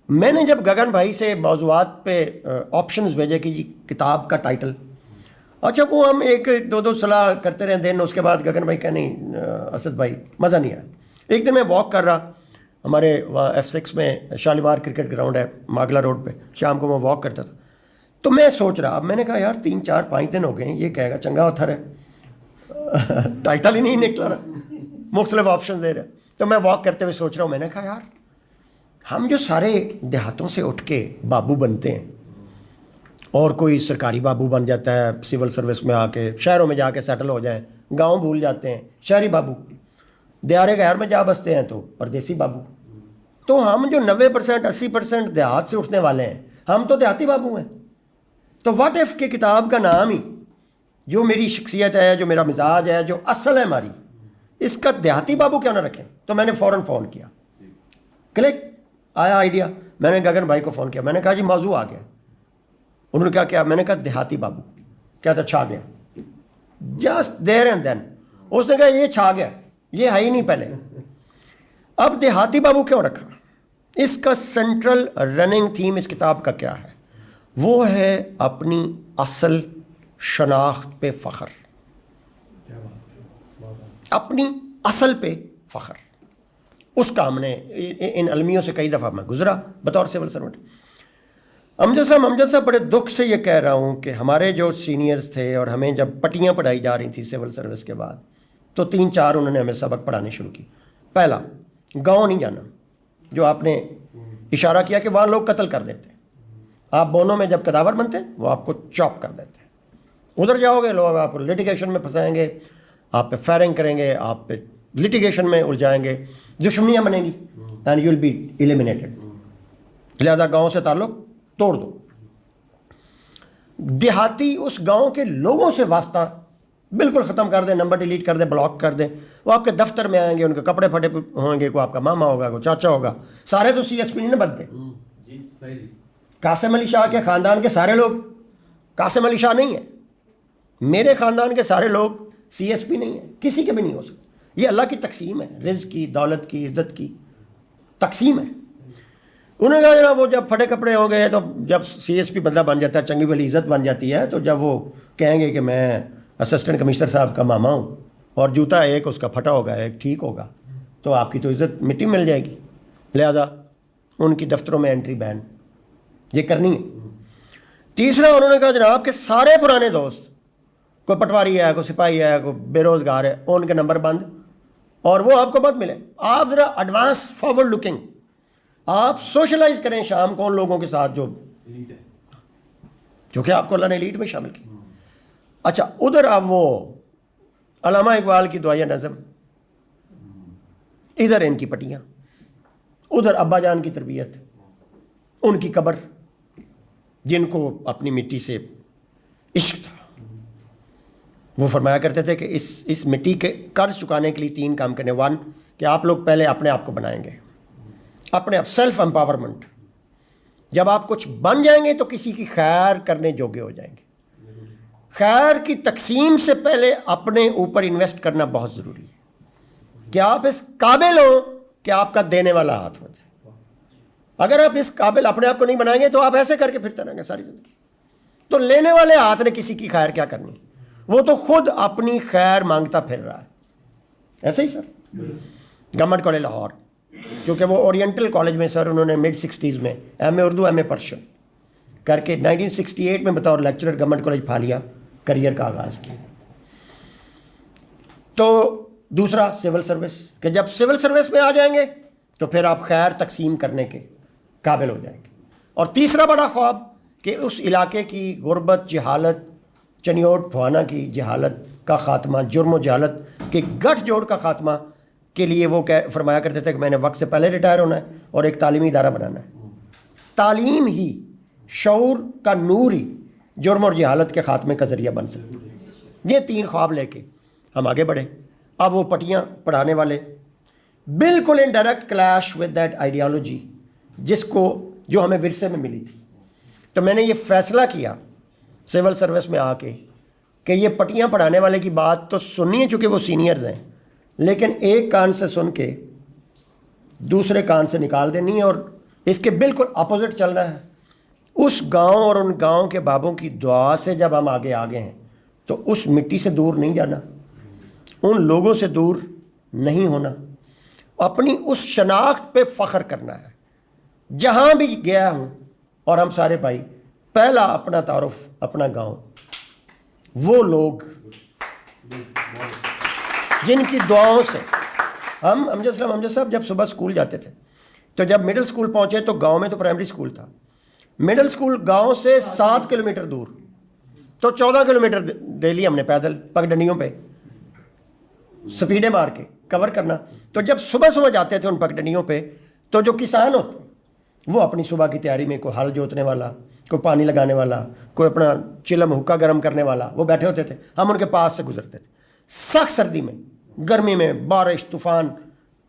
میں نے جب گگن بھائی سے موضوعات پہ آپشنز بھیجے کہ جی کتاب کا ٹائٹل، اچھا وہ ہم 1-2 صلاح کرتے رہے دن، اس کے بعد گگن بھائی کہا نہیں اسد بھائی مزہ نہیں آیا. ایک دن میں واک کر رہا، ہمارے وہاں F6 میں شالیمار کرکٹ گراؤنڈ ہے ماگلا روڈ پہ، شام کو میں واک کرتا تھا، تو میں سوچ رہا، اب میں نے کہا یار 3-4-5 دن ہو گئے ہیں، یہ کہے گا چنگا اتھر ہے، ٹائٹل ہی نہیں نکلا رہا، مختلف آپشن دے رہا. تو میں واک کرتے ہوئے سوچ رہا ہوں، میں نے کہا یار ہم جو سارے دیہاتوں سے اٹھ کے بابو بنتے ہیں، اور کوئی سرکاری بابو بن جاتا ہے سول سروس میں آ کے، شہروں میں جا کے سیٹل ہو جائیں، گاؤں بھول جاتے ہیں، شہری بابو، دیارے غیر میں جا بستے ہیں تو پردیسی بابو. تو ہم جو 90% 80% دیہات سے اٹھنے والے ہیں، ہم تو دیہاتی بابو ہیں. تو واٹ ایف کہ کتاب کا نام ہی جو میری شخصیت ہے, جو میرا مزاج ہے, جو اصل ہے ہماری, اس کا دیہاتی بابو کیوں نہ رکھیں. تو میں نے فوراً فون کیا, کلک آیا آئیڈیا. میں نے گگن بھائی کو فون کیا, میں نے کہا جی موضوع آ گیا. انہوں نے کہا کیا؟ میں نے کہا دیہاتی بابو. کیا تھا؟ چھا گیا. جسٹ دیر اینڈ دین اس نے کہا یہ چھا گیا, یہ ہے ہی نہیں پہلے. اب دیہاتی بابو کیوں رکھا؟ اس کا سینٹرل رننگ تھیم اس کتاب کا کیا ہے؟ وہ ہے اپنی اصل شناخت پہ فخر, اپنی اصل پہ فخر. اس کا ہم نے ان المیوں سے کئی دفعہ میں گزرا بطور سول سرونٹ. امجد صاحب بڑے دکھ سے یہ کہہ رہا ہوں کہ ہمارے جو سینئرز تھے اور ہمیں جب پٹیاں پڑھائی جا رہی تھیں سول سروس کے بعد, تو 3-4 انہوں نے ہمیں سبق پڑھانے شروع کی. پہلا, گاؤں نہیں جانا, جو آپ نے اشارہ کیا کہ وہاں لوگ قتل کر دیتے. آپ بونوں میں جب کداور بنتے وہ آپ کو چاپ کر دیتے. ادھر جاؤ گے لوگ آپ کو لٹیگیشن میں پھنسائیں گے, آپ پہ فائرنگ کریں گے, آپ پہ لٹیگیشن میں الجھائیں گے, دشمنیاں بنیں گی, and you will be eliminated. لہذا گاؤں سے تعلق توڑ دو. دیہاتی اس گاؤں کے لوگوں سے واسطہ بالکل ختم کر دیں, نمبر ڈیلیٹ کر دیں, بلاک کر دیں. وہ آپ کے دفتر میں آئیں گے, ان کے کپڑے پھٹے ہوں گے, کوئی آپ کا ماما ہوگا, کوئی چاچا ہوگا. سارے تو CSP نہیں بنتے. قاسم علی شاہ کے خاندان کے سارے لوگ قاسم علی شاہ نہیں ہیں. میرے خاندان کے سارے لوگ CSP نہیں ہیں, کسی کے بھی نہیں ہو سکتے. یہ اللہ کی تقسیم ہے, رزق کی, دولت کی, عزت کی تقسیم ہے. انہوں نے کہا جناب وہ جب پھٹے کپڑے ہو گئے, تو جب CSP بندہ بن جاتا ہے, چنگی والی عزت بن جاتی ہے, تو جب وہ کہیں گے کہ میں اسسٹنٹ کمشنر صاحب کا ماما ہوں اور جوتا ایک اس کا پھٹا ہوگا ایک ٹھیک ہوگا, تو آپ کی تو عزت مٹی مل جائے گی. لہذا ان کی دفتروں میں انٹری بین یہ کرنی ہے. تیسرا, انہوں نے کہا جناب کہ سارے پرانے دوست, کوئی پٹواری ہے, کوئی سپاہی ہے, کوئی بے روزگار ہے, ان کے نمبر بند, اور وہ آپ کو مت ملے. آپ ذرا ایڈوانس فارورڈ لکنگ, آپ سوشلائز کریں شام کو ان لوگوں کے ساتھ جو کہ آپ کو اللہ نے ایلیٹ میں شامل کی. اچھا, ادھر آپ وہ علامہ اقبال کی دعائیہ نظم, ادھر ان کی پٹیاں, ادھر ابا جان کی تربیت, ان کی قبر, جن کو اپنی مٹی سے عشق تھا. وہ فرمایا کرتے تھے کہ اس مٹی کے قرض چکانے کے لیے 3 کام کرنے. 1 کہ آپ لوگ پہلے اپنے آپ کو بنائیں گے, اپنے آپ سیلف امپاورمنٹ. جب آپ کچھ بن جائیں گے تو کسی کی خیر کرنے جوگے ہو جائیں گے. خیر کی تقسیم سے پہلے اپنے اوپر انویسٹ کرنا بہت ضروری ہے کہ آپ اس قابل ہو کہ آپ کا دینے والا ہاتھ ہو جائے. اگر آپ اس قابل اپنے آپ کو نہیں بنائیں گے تو آپ ایسے کر کے پھرتے رہیں گے ساری زندگی. تو لینے والے ہاتھ نے کسی کی خیر کیا کرنی, وہ تو خود اپنی خیر مانگتا پھر رہا ہے. ایسے ہی سر گورنمنٹ کالج لاہور, چونکہ وہ اورینٹل کالج میں سر انہوں نے mid-60s میں ایم اے اردو ایم اے پرشین کر کے 1968 میں بطور لیکچرر گورنمنٹ کالج پھالیا کریئر کا آغاز کیا. تو دوسرا سول سروس, کہ جب سول سروس میں آ جائیں گے تو پھر آپ خیر تقسیم کرنے کے قابل ہو جائیں گے. اور تیسرا بڑا خواب کہ اس علاقے کی غربت, جہالت, چنیوٹ ٹھوانا کی جہالت کا خاتمہ, جرم و جہالت کے گٹھ جوڑ کا خاتمہ کے لیے وہ فرمایا کرتے تھے کہ میں نے وقت سے پہلے ریٹائر ہونا ہے اور ایک تعلیمی ادارہ بنانا ہے. تعلیم ہی, شعور کا نور ہی جرم اور جہالت کے خاتمے کا ذریعہ بن سکتی ہے. یہ 3 خواب لے کے ہم آگے بڑھے. اب وہ پٹیاں پڑھانے والے بالکل in direct clash with that ideology جو ہمیں ورثے میں ملی تھی. تو میں نے یہ فیصلہ کیا سول سروس میں آ کے کہ یہ پٹیاں پڑھانے والے کی بات تو سننی ہے, چونکہ وہ سینئرز ہیں, لیکن ایک کان سے سن کے دوسرے کان سے نکال دینی ہے, اور اس کے بالکل اپوزٹ چلنا ہے. اس گاؤں اور ان گاؤں کے بابوں کی دعا سے جب ہم آگے ہیں تو اس مٹی سے دور نہیں جانا, ان لوگوں سے دور نہیں ہونا, اپنی اس شناخت پہ فخر کرنا ہے. جہاں بھی گیا ہوں, اور ہم سارے بھائی, پہلا اپنا تعارف اپنا گاؤں, وہ لوگ جن کی دعاؤں سے ہم امجد صاحب جب صبح اسکول جاتے تھے, تو جب مڈل اسکول پہنچے تو گاؤں میں تو پرائمری اسکول تھا, مڈل اسکول گاؤں سے 7 کلومیٹر دور, تو 14 کلومیٹر ڈیلی ہم نے پیدل پگڈنڈیوں پہ سپیڈیں مار کے کور کرنا. تو جب صبح جاتے تھے ان پگڈنڈیوں پہ, تو جو کسان ہوتے وہ اپنی صبح کی تیاری میں کوئی ہل جوتنے والا، کوئی پانی لگانے والا، کوئی اپنا چلم حکا گرم کرنے والا، وہ بیٹھے ہوتے تھے، ہم ان کے پاس سے گزرتے تھے سخت سردی میں، گرمی میں، بارش طوفان.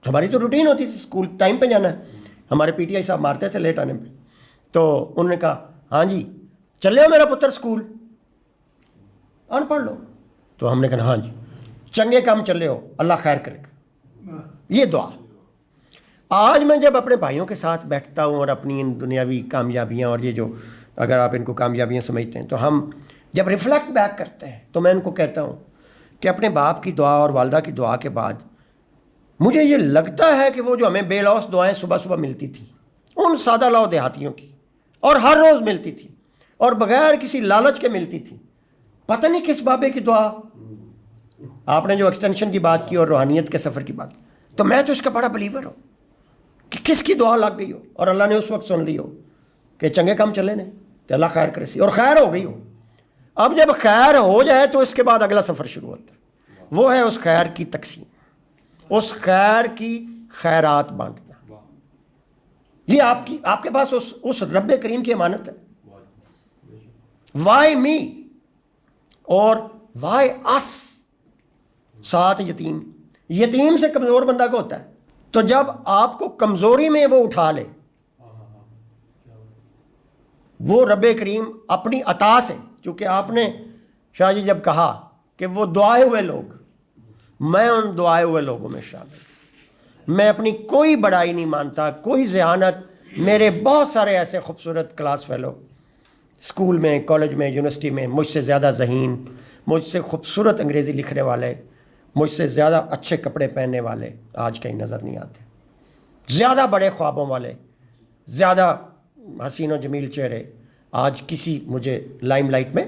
ہماری تو روٹین ہوتی تھی اسکول ٹائم پہ جانا ہے. ہمارے پی ٹی آئی صاحب مارتے تھے لیٹ آنے پہ. تو انہوں نے کہا ہاں جی چلے ہو میرا پتر اسکول، ان پڑھ لو. تو ہم نے کہا ہاں جی چنگے کام چلے ہو، اللہ خیر کرے گا. یہ دعا آج میں جب اپنے بھائیوں کے ساتھ بیٹھتا ہوں اور اپنی ان دنیاوی کامیابیاں اور یہ جو اگر آپ ان کو کامیابیاں سمجھتے ہیں، تو ہم جب ریفلیکٹ بیک کرتے ہیں تو میں ان کو کہتا ہوں کہ اپنے باپ کی دعا اور والدہ کی دعا کے بعد مجھے یہ لگتا ہے کہ وہ جو ہمیں بے لوث دعائیں صبح صبح ملتی تھی ان سادہ لاؤ دیہاتیوں کی، اور ہر روز ملتی تھی اور بغیر کسی لالچ کے ملتی تھی، پتہ نہیں کس بابے کی دعا. آپ نے جو ایکسٹینشن کی بات کی اور روحانیت کے سفر کی بات، تو میں تو اس کا بڑا بلیور ہوں کہ کس کی دعا لگ گئی ہو اور اللہ نے اس وقت سن لی ہو کہ چنگے کام چلے نے تو اللہ خیر کرے سی، اور خیر ہو گئی ہو. اب جب خیر ہو جائے تو اس کے بعد اگلا سفر شروع ہوتا ہے، وہ ہے اس خیر کی تقسیم، اس خیر کی خیرات بانٹنا. یہ آپ کے پاس اس رب کریم کی امانت ہے. وائی می اور وائی اس. 7 یتیم سے کمزور بندہ کو ہوتا ہے، تو جب آپ کو کمزوری میں وہ اٹھا لے، وہ رب کریم اپنی عطا سے، چونکہ آپ نے شاہ جی جب کہا کہ وہ دعائے ہوئے لوگ، میں ان دعائے ہوئے لوگوں میں شامل. میں اپنی کوئی بڑائی نہیں مانتا، کوئی ذہانت. میرے بہت سارے ایسے خوبصورت کلاس فیلو اسکول میں، کالج میں، یونیورسٹی میں مجھ سے زیادہ ذہین، مجھ سے خوبصورت انگریزی لکھنے والے، مجھ سے زیادہ اچھے کپڑے پہننے والے آج کہیں نظر نہیں آتے. زیادہ بڑے خوابوں والے، زیادہ حسین و جمیل چہرے آج کسی مجھے لائم لائٹ میں،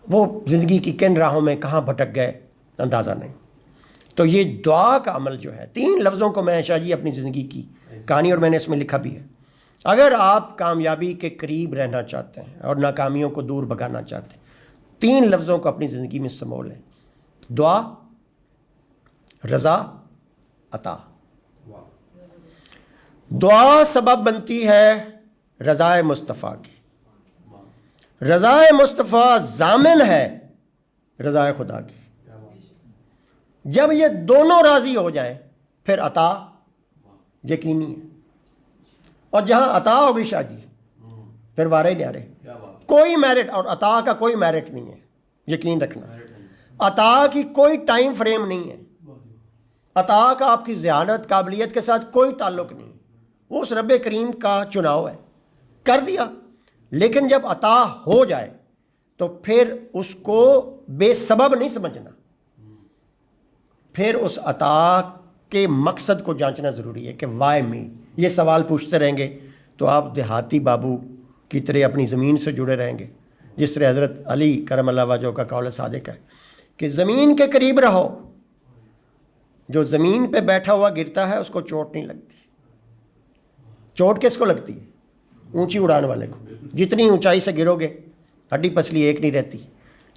وہ زندگی کی کن راہوں میں کہاں بھٹک گئے اندازہ نہیں. تو یہ دعا کا عمل جو ہے، 3 لفظوں کو میں شاہ جی اپنی زندگی کی کہانی، اور میں نے اس میں لکھا بھی ہے، اگر آپ کامیابی کے قریب رہنا چاہتے ہیں اور ناکامیوں کو دور بھگانا چاہتے ہیں، 3 لفظوں کو اپنی زندگی میں سمو لیں: دعا، رضا، عطا. دعا سبب بنتی ہے رضائے مصطفیٰ کی، رضائے مصطفیٰ ضامن ہے رضائے خدا کی. جب یہ دونوں راضی ہو جائیں پھر عطا یقینی ہے. اور جہاں عطا ہوگی شاہ جی پھر وارے نیارے، کوئی میرٹ، اور عطا کا کوئی میرٹ نہیں ہے، یقین رکھنا. عطا کی کوئی ٹائم فریم نہیں ہے، عطا کا آپ کی ذہانت قابلیت کے ساتھ کوئی تعلق نہیں، وہ اس رب کریم کا چناؤ ہے، کر دیا. لیکن جب عطا ہو جائے تو پھر اس کو بے سبب نہیں سمجھنا، پھر اس عطا کے مقصد کو جانچنا ضروری ہے کہ وائی می. یہ سوال پوچھتے رہیں گے تو آپ دیہاتی بابو کی طرح اپنی زمین سے جڑے رہیں گے، جس طرح حضرت علی کرم اللہ وجہہ کا قول صادق ہے کہ زمین کے قریب رہو، جو زمین پہ بیٹھا ہوا گرتا ہے اس کو چوٹ نہیں لگتی. چوٹ کس کو لگتی ہے؟ اونچی اڑان والے کو. جتنی اونچائی سے گرو گے ہڈی پسلی ایک نہیں رہتی.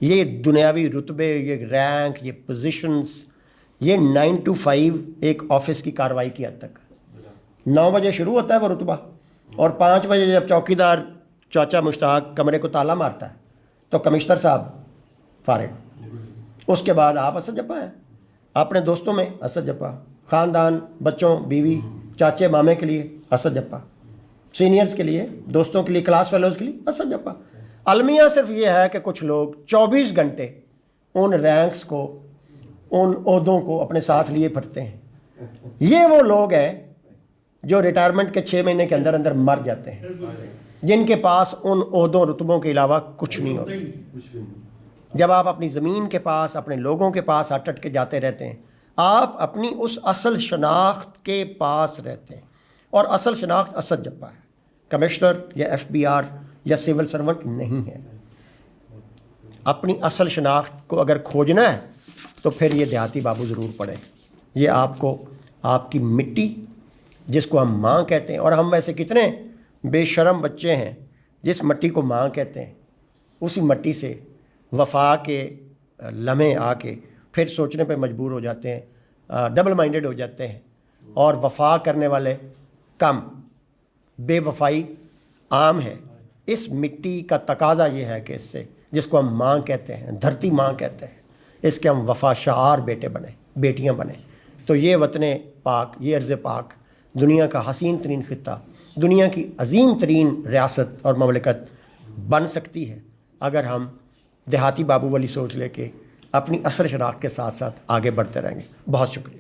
یہ دنیاوی رتبے، یہ رینک، یہ پوزیشنز، یہ 9 to 5 ایک آفس کی کاروائی کی حد تک. 9 بجے شروع ہوتا ہے وہ رتبہ، اور 5 بجے جب چوکیدار چاچا مشتاق کمرے کو تالا مارتا ہے تو کمشنر صاحب فارغ. اس کے بعد آپ اسد جپا ہیں، اپنے دوستوں میں اسد جپا، خاندان، بچوں، بیوی، چاچے مامے کے لیے اسد جپا، سینئرز کے لیے، دوستوں کے لیے، کلاس فیلوز کے لیے اسد جپا. المیہ صرف یہ ہے کہ کچھ لوگ 24 گھنٹے ان رینکس کو، ان عہدوں کو اپنے ساتھ لیے پھرتے ہیں. یہ وہ لوگ ہیں جو ریٹائرمنٹ کے 6 مہینے کے اندر اندر مر جاتے ہیں، جن کے پاس ان عہدوں رتبوں کے علاوہ کچھ نہیں ہوتا. جب آپ اپنی زمین کے پاس، اپنے لوگوں کے پاس ہٹ ہٹ کے جاتے رہتے ہیں، آپ اپنی اس اصل شناخت کے پاس رہتے ہیں. اور اصل شناخت اسد جپا ہے، کمشنر یا FBR یا سول سرونٹ نہیں ہے. اپنی اصل شناخت کو اگر کھوجنا ہے تو پھر یہ دیہاتی بابو ضرور پڑھیں. یہ آپ کو آپ کی مٹی، جس کو ہم ماں کہتے ہیں، اور ہم ویسے کتنے بے شرم بچے ہیں جس مٹی کو ماں کہتے ہیں، اسی مٹی سے وفا کے لمحے آ کے پھر سوچنے پہ مجبور ہو جاتے ہیں، ڈبل مائنڈڈ ہو جاتے ہیں، اور وفا کرنے والے کم، بے وفائی عام ہے. اس مٹی کا تقاضا یہ ہے کہ اس سے جس کو ہم ماں کہتے ہیں, دھرتی ماں کہتے ہیں, اس کے ہم وفا شعار بیٹے بنیں, بیٹیاں بنیں. تو یہ وطن پاک, یہ ارض پاک دنیا کا حسین ترین خطہ, دنیا کی عظیم ترین ریاست اور مملکت بن سکتی ہے اگر ہم دیہاتی بابو والی سوچ لے کے اپنی اثر شناخت کے ساتھ ساتھ آگے بڑھتے رہیں گے. بہت شکریہ.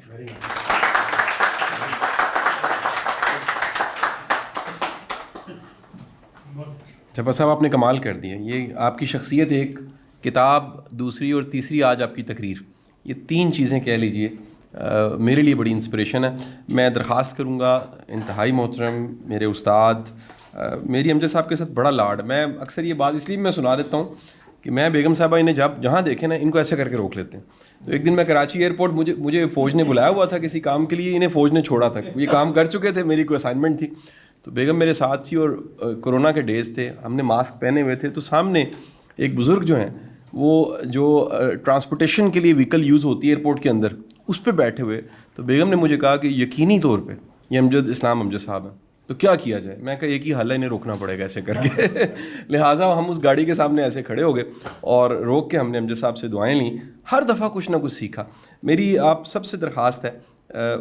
جبا صاحب آپ نے کمال کر دیا. یہ آپ کی شخصیت, ایک کتاب, دوسری اور تیسری آج آپ کی تقریر, یہ تین چیزیں کہہ لیجئے میرے لیے بڑی انسپریشن ہے. میں درخواست کروں گا انتہائی محترم میرے استاد, میری امجد صاحب کے ساتھ بڑا لاڈ. میں اکثر یہ بات اس لیے میں سنا دیتا ہوں کہ میں بیگم صاحبہ انہیں جہاں دیکھیں نا ان کو ایسے کر کے روک لیتے ہیں. تو ایک دن میں کراچی ایئرپورٹ, مجھے فوج نے بلایا ہوا تھا کسی کام کے لیے, انہیں فوج نے چھوڑا تھا, یہ کام کر چکے تھے, میری کوئی اسائنمنٹ تھی. تو بیگم میرے ساتھ تھی اور کرونا کے ڈیز تھے, ہم نے ماسک پہنے ہوئے تھے. تو سامنے ایک بزرگ جو ہیں وہ جو ٹرانسپورٹیشن کے لیے وہیکل یوز ہوتی ہے ایئرپورٹ کے اندر, اس پہ بیٹھے ہوئے. تو بیگم نے مجھے کہا کہ یقینی طور پہ یہ امجد اسلام امجد صاحب ہیں, تو کیا کیا جائے؟ میں کہا ایک ہی حل ہے, انہیں روکنا پڑے گا ایسے کر کے. لہٰذا ہم اس گاڑی کے سامنے ایسے کھڑے ہو گئے اور روک کے ہم نے امجد صاحب سے دعائیں لیں. ہر دفعہ کچھ نہ کچھ سیکھا. میری آپ سب سے درخواست ہے,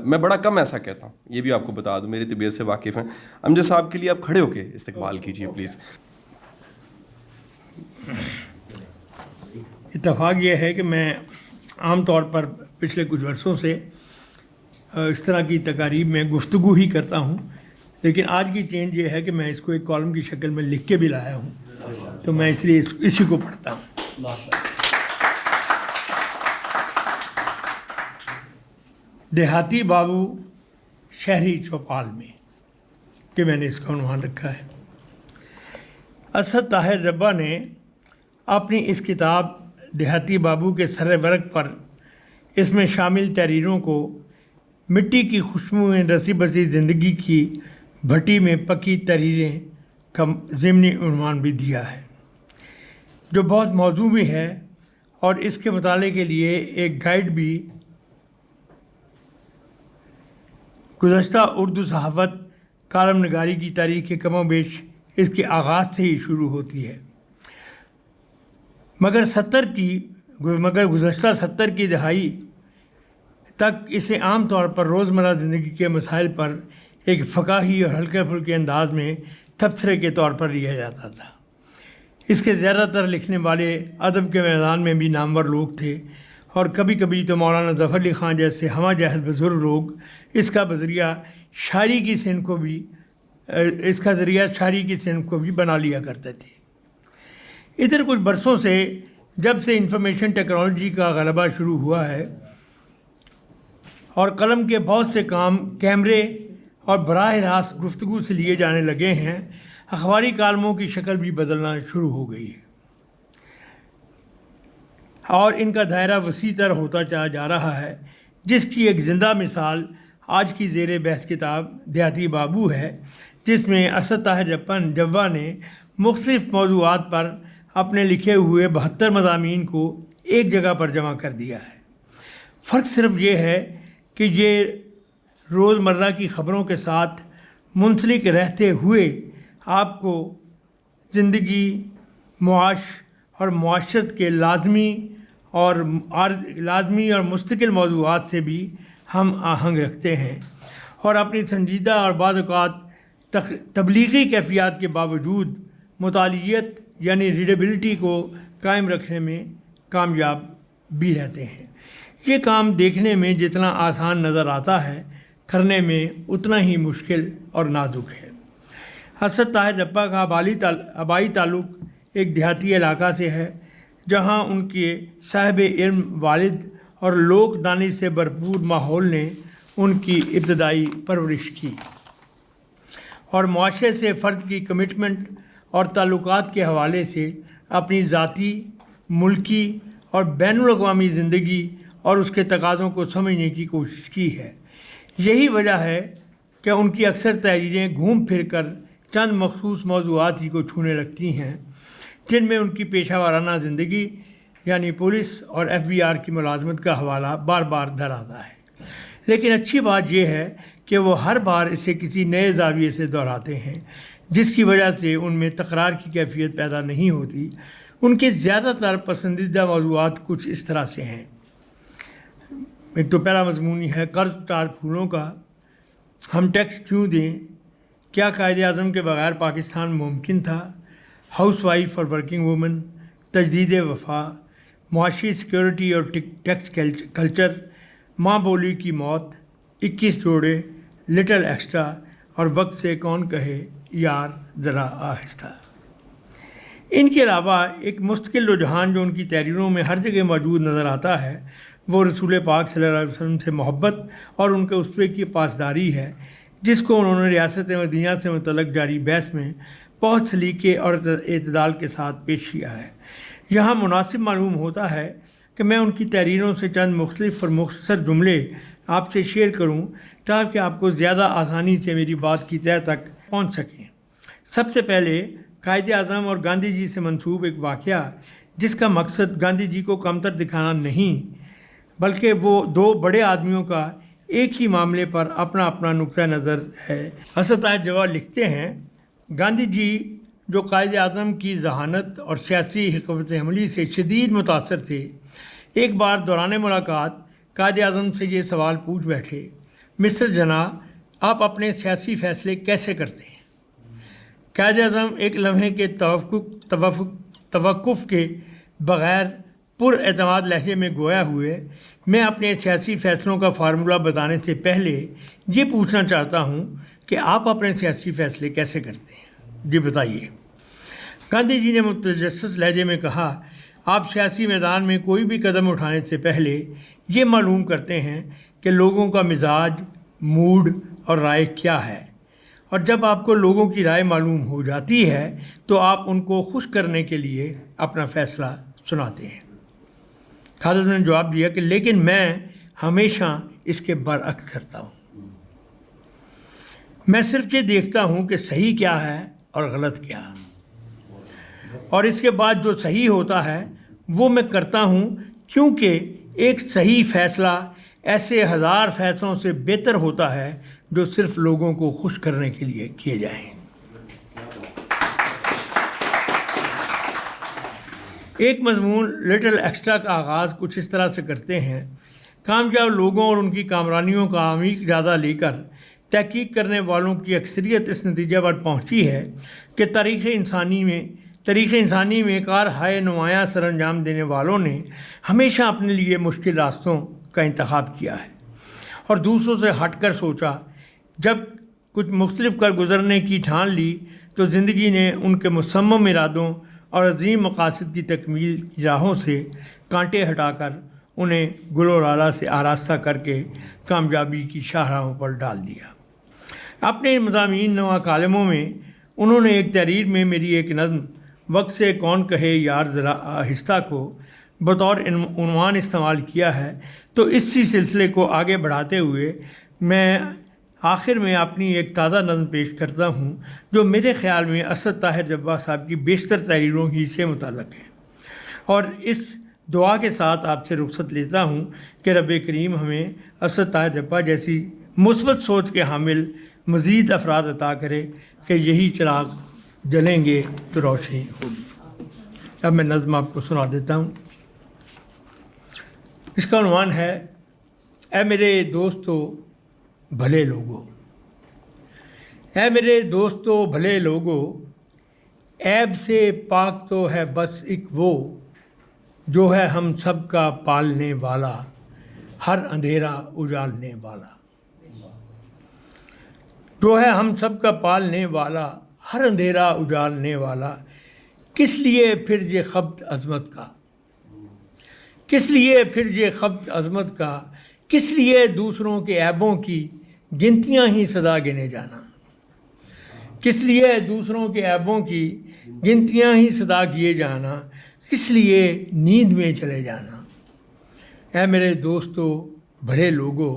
میں بڑا کم ایسا کہتا ہوں, یہ بھی آپ کو بتا دوں, میری طبیعت سے واقف ہیں. امجد صاحب کے لیے آپ کھڑے ہو کے استقبال کیجیے پلیز. اتفاق یہ ہے کہ میں عام طور پر پچھلے کچھ برسوں سے اس طرح کی تقاریب میں گفتگو ہی کرتا ہوں, لیکن آج کی چینج یہ ہے کہ میں اس کو ایک کالم کی شکل میں لکھ کے بھی لایا ہوں, تو میں اس لیے اسی کو پڑھتا ہوں. دیہاتی بابو شہری چوپال میں, کہ میں نے اس کا عنوان رکھا ہے. اسد طاہر ربا نے اپنی اس کتاب دیہاتی بابو کے سر ورق پر اس میں شامل تحریروں کو مٹی کی خوشبو میں رسی بسی زندگی کی بھٹی میں پکی تحریریں کا ضمنی عنوان بھی دیا ہے, جو بہت موضوع بھی ہے اور اس کے مطالعے کے لیے ایک گائیڈ بھی. گزشتہ اردو صحافت کالم نگاری کی تاریخ کے کم و بیش اس کے آغاز سے ہی شروع ہوتی ہے, مگر گزشتہ 70 کی دہائی تک اسے عام طور پر روزمرہ زندگی کے مسائل پر ایک فقاہی اور ہلکے پھلکے انداز میں تبصرے کے طور پر لیا جاتا تھا. اس کے زیادہ تر لکھنے والے ادب کے میدان میں بھی نامور لوگ تھے, اور کبھی کبھی تو مولانا ظفر علی خان جیسے ہمہ جہت بزرگ لوگ اس کا ذریعہ شاعری کی صنف کو بھی بنا لیا کرتے تھے. ادھر کچھ برسوں سے جب سے انفارمیشن ٹیکنالوجی کا غلبہ شروع ہوا ہے اور قلم کے بہت سے کام کیمرے اور براہ راست گفتگو سے لیے جانے لگے ہیں, اخباری کالموں کی شکل بھی بدلنا شروع ہو گئی ہے اور ان کا دائرہ وسیع تر ہوتا چلا جا رہا ہے, جس کی ایک زندہ مثال آج کی زیر بحث کتاب دیہاتی بابو ہے, جس میں اسد طاہر ربا نے مختلف موضوعات پر اپنے لکھے ہوئے 72 مضامین کو ایک جگہ پر جمع کر دیا ہے. فرق صرف یہ ہے کہ یہ روزمرہ کی خبروں کے ساتھ منسلک رہتے ہوئے آپ کو زندگی, معاش اور معاشرت کے لازمی اور مستقل موضوعات سے بھی ہم آہنگ رکھتے ہیں, اور اپنی سنجیدہ اور بعض اوقات تبلیغی کیفیات کے باوجود مطالعیت یعنی ریڈیبلٹی کو قائم رکھنے میں کامیاب بھی رہتے ہیں. یہ کام دیکھنے میں جتنا آسان نظر آتا ہے, کرنے میں اتنا ہی مشکل اور نازک ہے. اسد طاہر ربا کا آبائی تعلق ایک دیہاتی علاقہ سے ہے, جہاں ان کے صاحب علم والد اور لوک دانی سے بھرپور ماحول نے ان کی ابتدائی پرورش کی, اور معاشرے سے فرد کی کمٹمنٹ اور تعلقات کے حوالے سے اپنی ذاتی, ملکی اور بین الاقوامی زندگی اور اس کے تقاضوں کو سمجھنے کی کوشش کی ہے. یہی وجہ ہے کہ ان کی اکثر تحریریں گھوم پھر کر چند مخصوص موضوعات ہی کو چھونے لگتی ہیں, جن میں ان کی پیشہ وارانہ زندگی یعنی پولیس اور FBR کی ملازمت کا حوالہ بار بار در آتا ہے. لیکن اچھی بات یہ ہے کہ وہ ہر بار اسے کسی نئے زاویے سے دہراتے ہیں، جس کی وجہ سے ان میں تکرار کی کیفیت پیدا نہیں ہوتی۔ ان کے زیادہ تر پسندیدہ موضوعات کچھ اس طرح سے ہیں۔ ایک تو پہلا مضمون ہے قرض ٹار پھولوں کا، ہم ٹیکس کیوں دیں، کیا قائد اعظم کے بغیر پاکستان ممکن تھا، ہاؤس وائف اور ورکنگ وومن، تجدید وفا، معاشی سیکیورٹی اور ٹیکس کلچر، ماں بولی کی موت، 21 جوڑے، لٹل ایکسٹرا اور وقت سے کون کہے یار ذرا آہستہ۔ ان کے علاوہ ایک مستقل رجحان جو ان کی تحریروں میں ہر جگہ موجود نظر آتا ہے وہ رسول پاک صلی اللہ علیہ وسلم سے محبت اور ان کے اسوے کی پاسداری ہے، جس کو انہوں نے ریاست مدینہ سے متعلق جاری بحث میں بہت سلیقے اور اعتدال کے ساتھ پیش کیا ہے۔ یہاں مناسب معلوم ہوتا ہے کہ میں ان کی تحریروں سے چند مختلف اور مختصر جملے آپ سے شیئر کروں تاکہ آپ کو زیادہ آسانی سے میری بات کی تہہ تک پہنچ سکیں۔ سب سے پہلے قائد اعظم اور گاندھی جی سے منسوب ایک واقعہ جس کا مقصد گاندھی جی کو کمتر دکھانا نہیں بلکہ وہ دو بڑے آدمیوں کا ایک ہی معاملے پر اپنا اپنا نقطہ نظر ہے۔ اسد طاہر جواد لکھتے ہیں، گاندھی جی جو قائد اعظم کی ذہانت اور سیاسی حکمت عملی سے شدید متاثر تھے، ایک بار دوران ملاقات قائد اعظم سے یہ سوال پوچھ بیٹھے، مسٹر جناح آپ اپنے سیاسی فیصلے کیسے کرتے ہیں؟ قائد اعظم ایک لمحے کے توقف کے بغیر پر اعتماد لہجے میں گویا ہوئے، میں اپنے سیاسی فیصلوں کا فارمولہ بتانے سے پہلے یہ پوچھنا چاہتا ہوں کہ آپ اپنے سیاسی فیصلے کیسے کرتے ہیں؟ جی بتائیے۔ گاندھی جی نے متجسس لہجے میں کہا، آپ سیاسی میدان میں کوئی بھی قدم اٹھانے سے پہلے یہ معلوم کرتے ہیں کہ لوگوں کا مزاج، موڈ اور رائے کیا ہے، اور جب آپ کو لوگوں کی رائے معلوم ہو جاتی ہے تو آپ ان کو خوش کرنے کے لیے اپنا فیصلہ سناتے ہیں۔ خالد نے جواب دیا کہ لیکن میں ہمیشہ اس کے برعکس کرتا ہوں، میں صرف یہ دیکھتا ہوں کہ صحیح کیا ہے اور غلط کیا، اور اس کے بعد جو صحیح ہوتا ہے وہ میں کرتا ہوں، کیونکہ ایک صحیح فیصلہ ایسے ہزار فیصلوں سے بہتر ہوتا ہے جو صرف لوگوں کو خوش کرنے کے لیے کیے جائیں۔ ایک مضمون لٹل ایکسٹرا کا آغاز کچھ اس طرح سے کرتے ہیں، کامیاب لوگوں اور ان کی کامرانیوں کا عمیق جائزہ لے کر تحقیق کرنے والوں کی اکثریت اس نتیجے پر پہنچی ہے کہ تاریخ انسانی میں کار ہائے نمایاں سر انجام دینے والوں نے ہمیشہ اپنے لیے مشکل راستوں کا انتخاب کیا ہے اور دوسروں سے ہٹ کر سوچا۔ جب کچھ مختلف کر گزرنے کی ٹھان لی تو زندگی نے ان کے مصمم ارادوں اور عظیم مقاصد کی تکمیل کی راہوں سے کانٹے ہٹا کر انہیں گل و لالہ سے آراستہ کر کے کامیابی کی شاہراہوں پر ڈال دیا۔ اپنے مضامین نوا کالموں میں انہوں نے ایک تحریر میں میری ایک نظم وقت سے کون کہے یار ذرا آہستہ کو بطور عنوان استعمال کیا ہے، تو اسی سلسلے کو آگے بڑھاتے ہوئے میں آخر میں اپنی ایک تازہ نظم پیش کرتا ہوں جو میرے خیال میں اسد طاہر جبہ صاحب کی بیشتر تحریروں ہی سے متعلق ہے، اور اس دعا کے ساتھ آپ سے رخصت لیتا ہوں کہ رب کریم ہمیں اسد طاہر جبہ جیسی مثبت سوچ کے حامل مزید افراد عطا کرے کہ یہی چراغ جلیں گے تو روشنی ہوگی۔ اب میں نظم آپ کو سنا دیتا ہوں۔ اس کا عنوان ہے، اے میرے دوستو بھلے لوگو، اے میرے دوستو بھلے لوگو، عیب سے پاک تو ہے بس ایک وہ جو ہے ہم سب کا پالنے والا، ہر اندھیرا اجالنے والا، جو ہے ہم سب کا پالنے والا، ہر اندھیرا اجالنے والا، کس لیے پھر یہ خبت عظمت کا، کس لیے پھر یہ خبت عظمت کا، کس لیے دوسروں کے عیبوں کی گنتیاں ہی سدا گنے جانا، کس لیے دوسروں کے عیبوں کی گنتیاں ہی سدا کیے جانا، کس لیے نیند میں چلے جانا۔ اے میرے دوستو بھلے لوگو،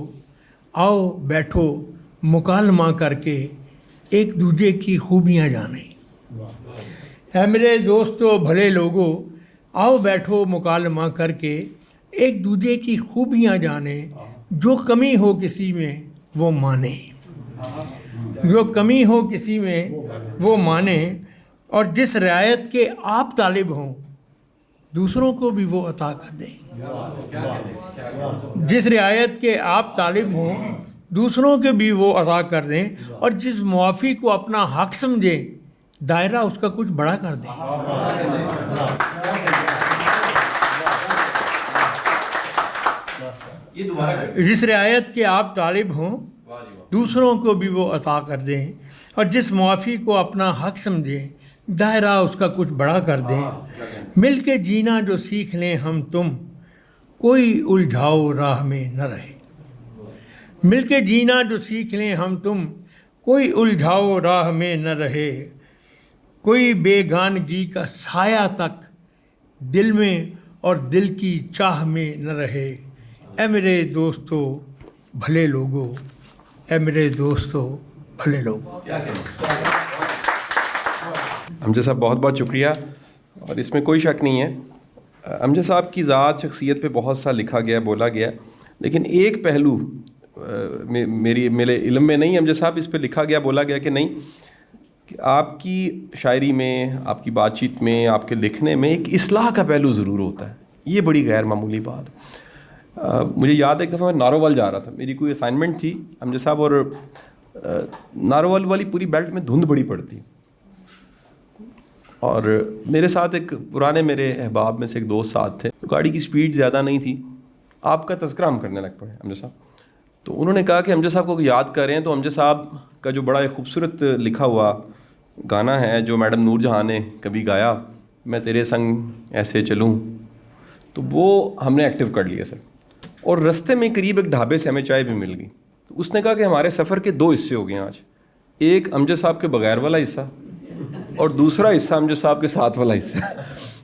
آؤ بیٹھو مکالمہ کر کے ایک دوسرے کی خوبیاں جانیں۔ اے میرے دوستو بھلے لوگو، آؤ بیٹھو مکالمہ کر کے ایک دوسرے کی خوبیاں جانیں، جو کمی ہو کسی میں وہ مانیں۔ جو کمی ہو کسی میں وہ مانے، اور جس رعایت کے آپ طالب ہوں دوسروں کو بھی وہ عطا کر دیں۔ جس رعایت کے آپ طالب ہوں دوسروں کے بھی وہ عطا کر دیں، اور جس معافی کو اپنا حق سمجھیں دائرہ اس کا کچھ بڑا کر دیں۔ جس رعایت کے آپ طالب ہوں دوسروں کو بھی وہ عطا کر دیں، اور جس معافی کو اپنا حق سمجھیں دائرہ اس کا کچھ بڑا کر دیں۔ مل کے جینا جو سیکھ لیں ہم تم، کوئی الجھاؤ راہ میں نہ رہے۔ مل کے جینا جو سیکھ لیں ہم تم، کوئی الجھاؤ راہ میں نہ رہے۔ کوئی بیگانگی کا سایہ تک دل میں اور دل کی چاہ میں نہ رہے۔ اے میرے دوستو بھلے لوگو، اے میرے دوستو بھلے لوگو۔ امجد صاحب بہت بہت شکریہ، اور اس میں کوئی شک نہیں ہے امجد صاحب کی ذات شخصیت پہ بہت سا لکھا گیا بولا گیا، لیکن ایک پہلو میرے علم میں نہیں امجد صاحب، اس پہ لکھا گیا بولا گیا کہ نہیں، کہ آپ کی شاعری میں، آپ کی بات چیت میں، آپ کے لکھنے میں ایک اصلاح کا پہلو ضرور ہوتا ہے۔ یہ بڑی غیر معمولی بات۔ مجھے یاد ہے ایک دفعہ میں ناروول جا رہا تھا، میری کوئی اسائنمنٹ تھی امجد صاحب، اور ناروول والی پوری بیلٹ میں دھند بڑی پڑتی، اور میرے ساتھ ایک پرانے میرے احباب میں سے ایک دوست ساتھ تھے، گاڑی کی سپیڈ زیادہ نہیں تھی، آپ کا تذکرہ ہم کرنے لگ پڑے امجد صاحب۔ تو انہوں نے کہا کہ امجد صاحب کو یاد کر رہے ہیں، تو امجد صاحب کا جو بڑا ایک خوبصورت لکھا ہوا گانا ہے جو میڈم نور جہاں نے کبھی گایا، میں تیرے سنگ ایسے چلوں، تو وہ ہم نے ایکٹیو کر لیا سر، اور رستے میں قریب ایک ڈھابے سے ہمیں چائے بھی مل گئی۔ تو اس نے کہا کہ ہمارے سفر کے 2 حصے ہو گئے ہیں آج، ایک امجد صاحب کے بغیر والا حصہ اور دوسرا حصہ امجد صاحب کے ساتھ والا حصہ۔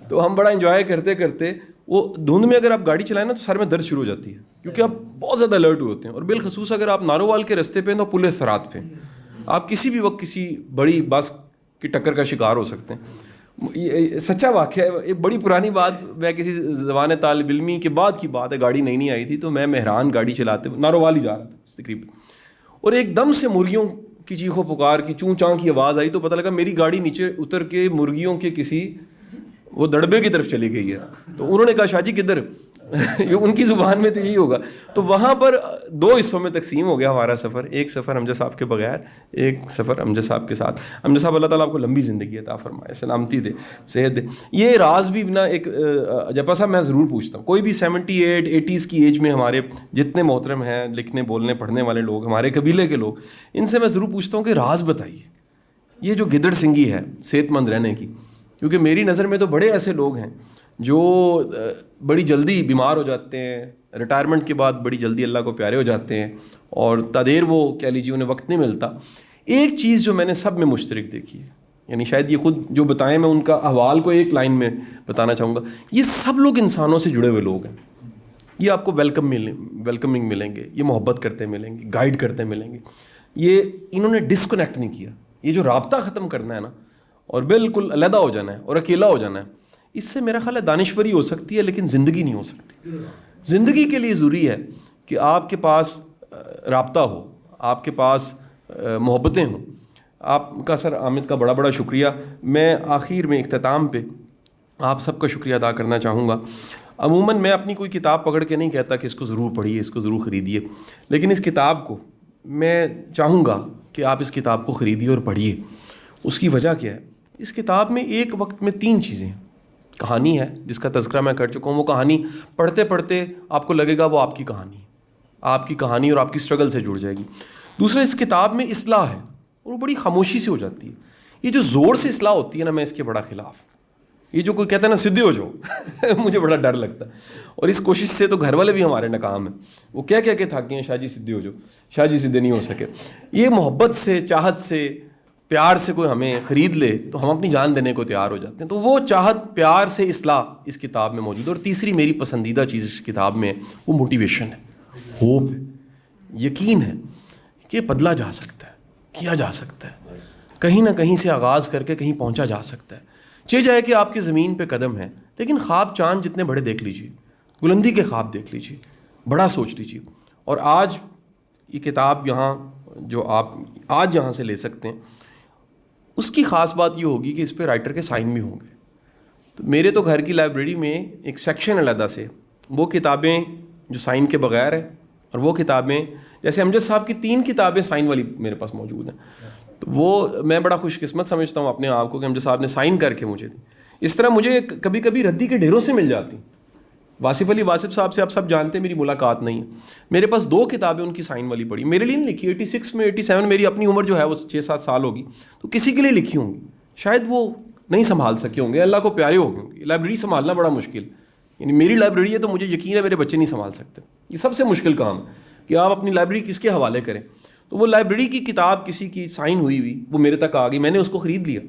تو ہم بڑا انجوائے کرتے کرتے، وہ دھند میں اگر آپ گاڑی چلائیں نا تو سر میں درد شروع ہو جاتی ہے، کیونکہ آپ بہت زیادہ الرٹ ہوتے ہیں، اور بالخصوص اگر آپ نارووال کے رستے پہ ہیں تو پل صراط پہ آپ کسی بھی وقت کسی بڑی بس کی ٹکر کا شکار ہو سکتے ہیں۔ یہ سچا واقعہ ہے، ایک بڑی پرانی بات، میں کسی زبان طالب علمی کے بعد کی بات ہے، گاڑی نئی آئی تھی، تو میں مہران گاڑی چلاتے نارووال ہی جا رہا تھا تقریباً، اور ایک دم سے مرغیوں کی چیخو پکار کی چوں چاں کی آواز آئی، تو پتہ لگا میری گاڑی نیچے اتر کے مرغیوں کے کسی وہ دڑبے کی طرف چلی گئی ہے۔ تو انہوں نے کہا شاہ جی کدھر، ان کی زبان میں تو یہی ہوگا۔ تو وہاں پر 2 حصوں میں تقسیم ہو گیا ہمارا سفر، ایک سفر امجد صاحب کے بغیر، ایک سفر امجد صاحب کے ساتھ۔ امجد صاحب اللہ تعالیٰ آپ کو لمبی زندگی عطا فرمائے، سلامتی دے، صحت دے۔ یہ راز بھی نا ایک جپا صاحب میں ضرور پوچھتا ہوں، کوئی بھی 78 80s کی ایج میں ہمارے جتنے محترم ہیں لکھنے بولنے پڑھنے والے لوگ، ہمارے قبیلے کے لوگ، ان سے میں ضرور پوچھتا ہوں کہ راز بتائیے یہ جو گدڑ سنگی ہے صحت مند رہنے کی، کیونکہ میری نظر میں تو بڑے ایسے لوگ ہیں جو بڑی جلدی بیمار ہو جاتے ہیں، ریٹائرمنٹ کے بعد بڑی جلدی اللہ کو پیارے ہو جاتے ہیں، اور تدیر وہ کہہ لیجیے انہیں وقت نہیں ملتا۔ ایک چیز جو میں نے سب میں مشترک دیکھی ہے، یعنی شاید یہ خود جو بتائیں، میں ان کا احوال کو ایک لائن میں بتانا چاہوں گا، یہ سب لوگ انسانوں سے جڑے ہوئے لوگ ہیں۔ یہ آپ کو ویلکمنگ ملیں گے، یہ محبت کرتے ملیں گے، گائیڈ کرتے ملیں گے، یہ انہوں نے ڈسکنیکٹ نہیں کیا۔ یہ جو رابطہ ختم کرنا ہے نا، اور بالکل علیحدہ ہو جانا ہے اور اکیلا ہو جانا ہے، اس سے میرا خیال ہے دانشوری ہو سکتی ہے لیکن زندگی نہیں ہو سکتی۔ زندگی کے لیے ضروری ہے کہ آپ کے پاس رابطہ ہو، آپ کے پاس محبتیں ہوں۔ آپ کا سر عامد کا بڑا بڑا شکریہ۔ میں آخر میں اختتام پہ آپ سب کا شکریہ ادا کرنا چاہوں گا۔ عموماً میں اپنی کوئی کتاب پکڑ کے نہیں کہتا کہ اس کو ضرور پڑھیے، اس کو ضرور خریدیے، لیکن اس کتاب کو میں چاہوں گا کہ آپ اس کتاب کو خریدیے اور پڑھیے۔ اس کی وجہ کیا ہے؟ اس کتاب میں ایک وقت میں 3 چیزیں ہیں۔ کہانی ہے جس کا تذکرہ میں کر چکا ہوں، وہ کہانی پڑھتے پڑھتے آپ کو لگے گا وہ آپ کی کہانی، آپ کی کہانی اور آپ کی اسٹرگل سے جڑ جائے گی۔ دوسرا، اس کتاب میں اصلاح ہے اور وہ بڑی خاموشی سے ہو جاتی ہے۔ یہ جو زور سے اصلاح ہوتی ہے نا، میں اس کے بڑا خلاف۔ یہ جو کوئی کہتا ہے نا سدھے ہو جاؤ مجھے بڑا ڈر لگتا ہے، اور اس کوشش سے تو گھر والے بھی ہمارے ناکام ہیں۔ وہ کہہ کے تھک گئے ہیں شاہ جی سدھے ہو جاؤ، شاہ جی سدھے نہیں ہو سکے۔ یہ محبت سے، چاہت سے، پیار سے کوئی ہمیں خرید لے تو ہم اپنی جان دینے کو تیار ہو جاتے ہیں۔ تو وہ چاہت، پیار سے اصلاح اس کتاب میں موجود ہے۔ اور تیسری میری پسندیدہ چیز اس کتاب میں وہ موٹیویشن ہے، ہوپ ہے، یقین ہے کہ بدلا جا سکتا ہے، کیا جا سکتا ہے، کہیں نہ کہیں سے آغاز کر کے کہیں پہنچا جا سکتا ہے۔ چاہے جائے کہ آپ کی زمین پہ قدم ہے، لیکن خواب چاند جتنے بڑے دیکھ لیجیے، بلندی کے خواب دیکھ لیجیے، بڑا سوچ لیجیے۔ اور آج یہ کتاب یہاں جو آپ آج یہاں سے لے سکتے ہیں، اس کی خاص بات یہ ہوگی کہ اس پہ رائٹر کے سائن بھی ہوں گے. تو میرے تو گھر کی لائبریری میں ایک سیکشن علیحدہ سے وہ کتابیں جو سائن کے بغیر ہیں، اور وہ کتابیں جیسے امجد صاحب کی 3 کتابیں سائن والی میرے پاس موجود ہیں. تو وہ میں بڑا خوش قسمت سمجھتا ہوں اپنے آپ کو کہ امجد صاحب نے سائن کر کے مجھے دی. اس طرح مجھے کبھی کبھی ردی کے ڈھیروں سے مل جاتی. واصف علی واصف صاحب سے آپ سب جانتے ہیں میری ملاقات نہیں ہے. میرے پاس 2 کتابیں ان کی سائن والی پڑھی، میرے لیے نہیں لکھی. 86 میں 87 میری اپنی عمر جو ہے وہ 6-7 سال ہوگی، تو کسی کے لیے لکھی ہوں گی. شاید وہ نہیں سنبھال سکے ہوں گے، اللہ کو پیارے ہو گئے ہوں گے. لائبریری سنبھالنا بڑا مشکل، یعنی میری لائبریری ہے تو مجھے یقین ہے میرے بچے نہیں سنبھال سکتے. یہ سب سے مشکل کام ہے کہ آپ اپنی لائبریری کس کے حوالے کریں. تو وہ لائبریری کی کتاب کسی کی سائن ہوئی ہوئی وہ میرے تک آ گئی، میں نے اس کو خرید لیا.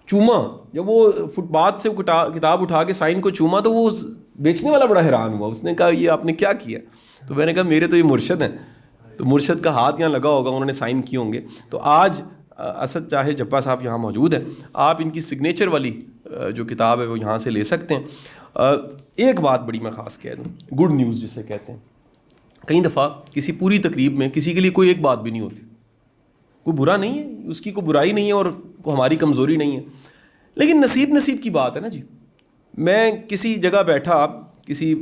چوما جب وہ فٹ پاتھ سے کتاب اٹھا کے سائن کو چوما تو وہ بیچنے والا بڑا حیران ہوا. اس نے کہا یہ آپ نے کیا کیا؟ تو میں نے کہا میرے تو یہ مرشد ہیں، تو مرشد کا ہاتھ یہاں لگا ہوگا، انہوں نے سائن کیے ہوں گے. تو آج اسد چاہے جبا صاحب یہاں موجود ہیں، آپ ان کی سگنیچر والی جو کتاب ہے وہ یہاں سے لے سکتے ہیں. ایک بات بڑی میں خاص کہہ دوں، گڈ نیوز جسے کہتے ہیں. کئی دفعہ کسی پوری تقریب میں کسی کے لیے کوئی ایک بات بھی نہیں ہوتی، کوئی برا نہیں ہے، اس کی کوئی برائی نہیں ہے اور کوئی ہماری کمزوری نہیں ہے، لیکن نصیب کی بات ہے نا جی. میں کسی جگہ بیٹھا کسی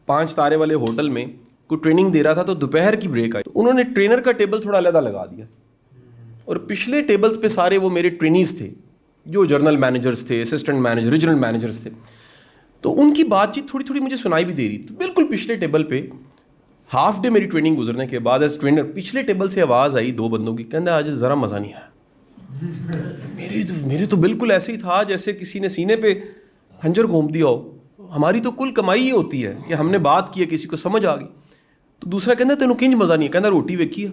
5 تارے والے ہوٹل میں کوئی ٹریننگ دے رہا تھا، تو دوپہر کی بریک آئی، تو انہوں نے ٹرینر کا ٹیبل تھوڑا علیحدہ لگا دیا، اور پچھلے ٹیبلز پہ سارے وہ میرے ٹرینیز تھے جو جرنل مینیجرز تھے، اسسٹنٹ مینیجر، ریجنل مینیجرز تھے. تو ان کی بات چیت تھوڑی تھوڑی مجھے سنائی بھی دے رہی. تو بالکل پچھلے ٹیبل پہ ہاف ڈے میری ٹریننگ گزرنے کے بعد ایز ٹرینر پچھلے ٹیبل سے آواز آئی 2 بندوں کی، کہنا آج ذرا مزہ نہیں آیا. میرے تو بالکل ایسے ہی تھا جیسے کسی نے سینے پہ خنجر گھونپ دیا ہو. ہماری تو کل کمائی یہ ہوتی ہے کہ ہم نے بات کی ہے، کسی کو سمجھ آ گئی. تو دوسرا کہنا تینوں کنج مزہ نہیں ہے، کہنا روٹی ویکھی ہے.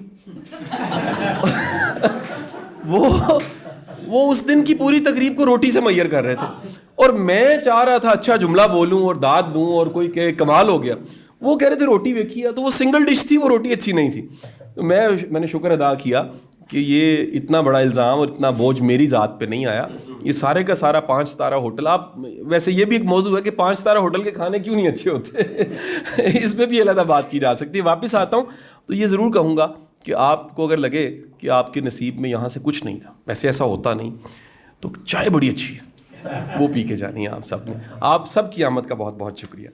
وہ اس دن کی پوری تقریب کو روٹی سے میئر کر رہے تھے، اور میں چاہ رہا تھا اچھا جملہ بولوں اور داد دوں اور کوئی کہ کمال ہو گیا. وہ کہہ رہے تھے روٹی ویکھی ہے، تو وہ سنگل ڈش تھی، وہ روٹی اچھی نہیں تھی. تو میں نے شکر ادا کیا کہ یہ اتنا بڑا الزام اور اتنا بوجھ میری ذات پہ نہیں آیا. یہ سارے کا سارا 5 تارہ ہوٹل، آپ ویسے یہ بھی ایک موضوع ہے کہ 5 تارہ ہوٹل کے کھانے کیوں نہیں اچھے ہوتے، اس پہ بھی علیحدہ بات کی جا سکتی ہے. واپس آتا ہوں تو یہ ضرور کہوں گا کہ آپ کو اگر لگے کہ آپ کے نصیب میں یہاں سے کچھ نہیں تھا، ویسے ایسا ہوتا نہیں، تو چائے بڑی اچھی ہے، وہ پی کے جانی ہے آپ سب نے. آپ سب کی آمد کا بہت بہت شکریہ.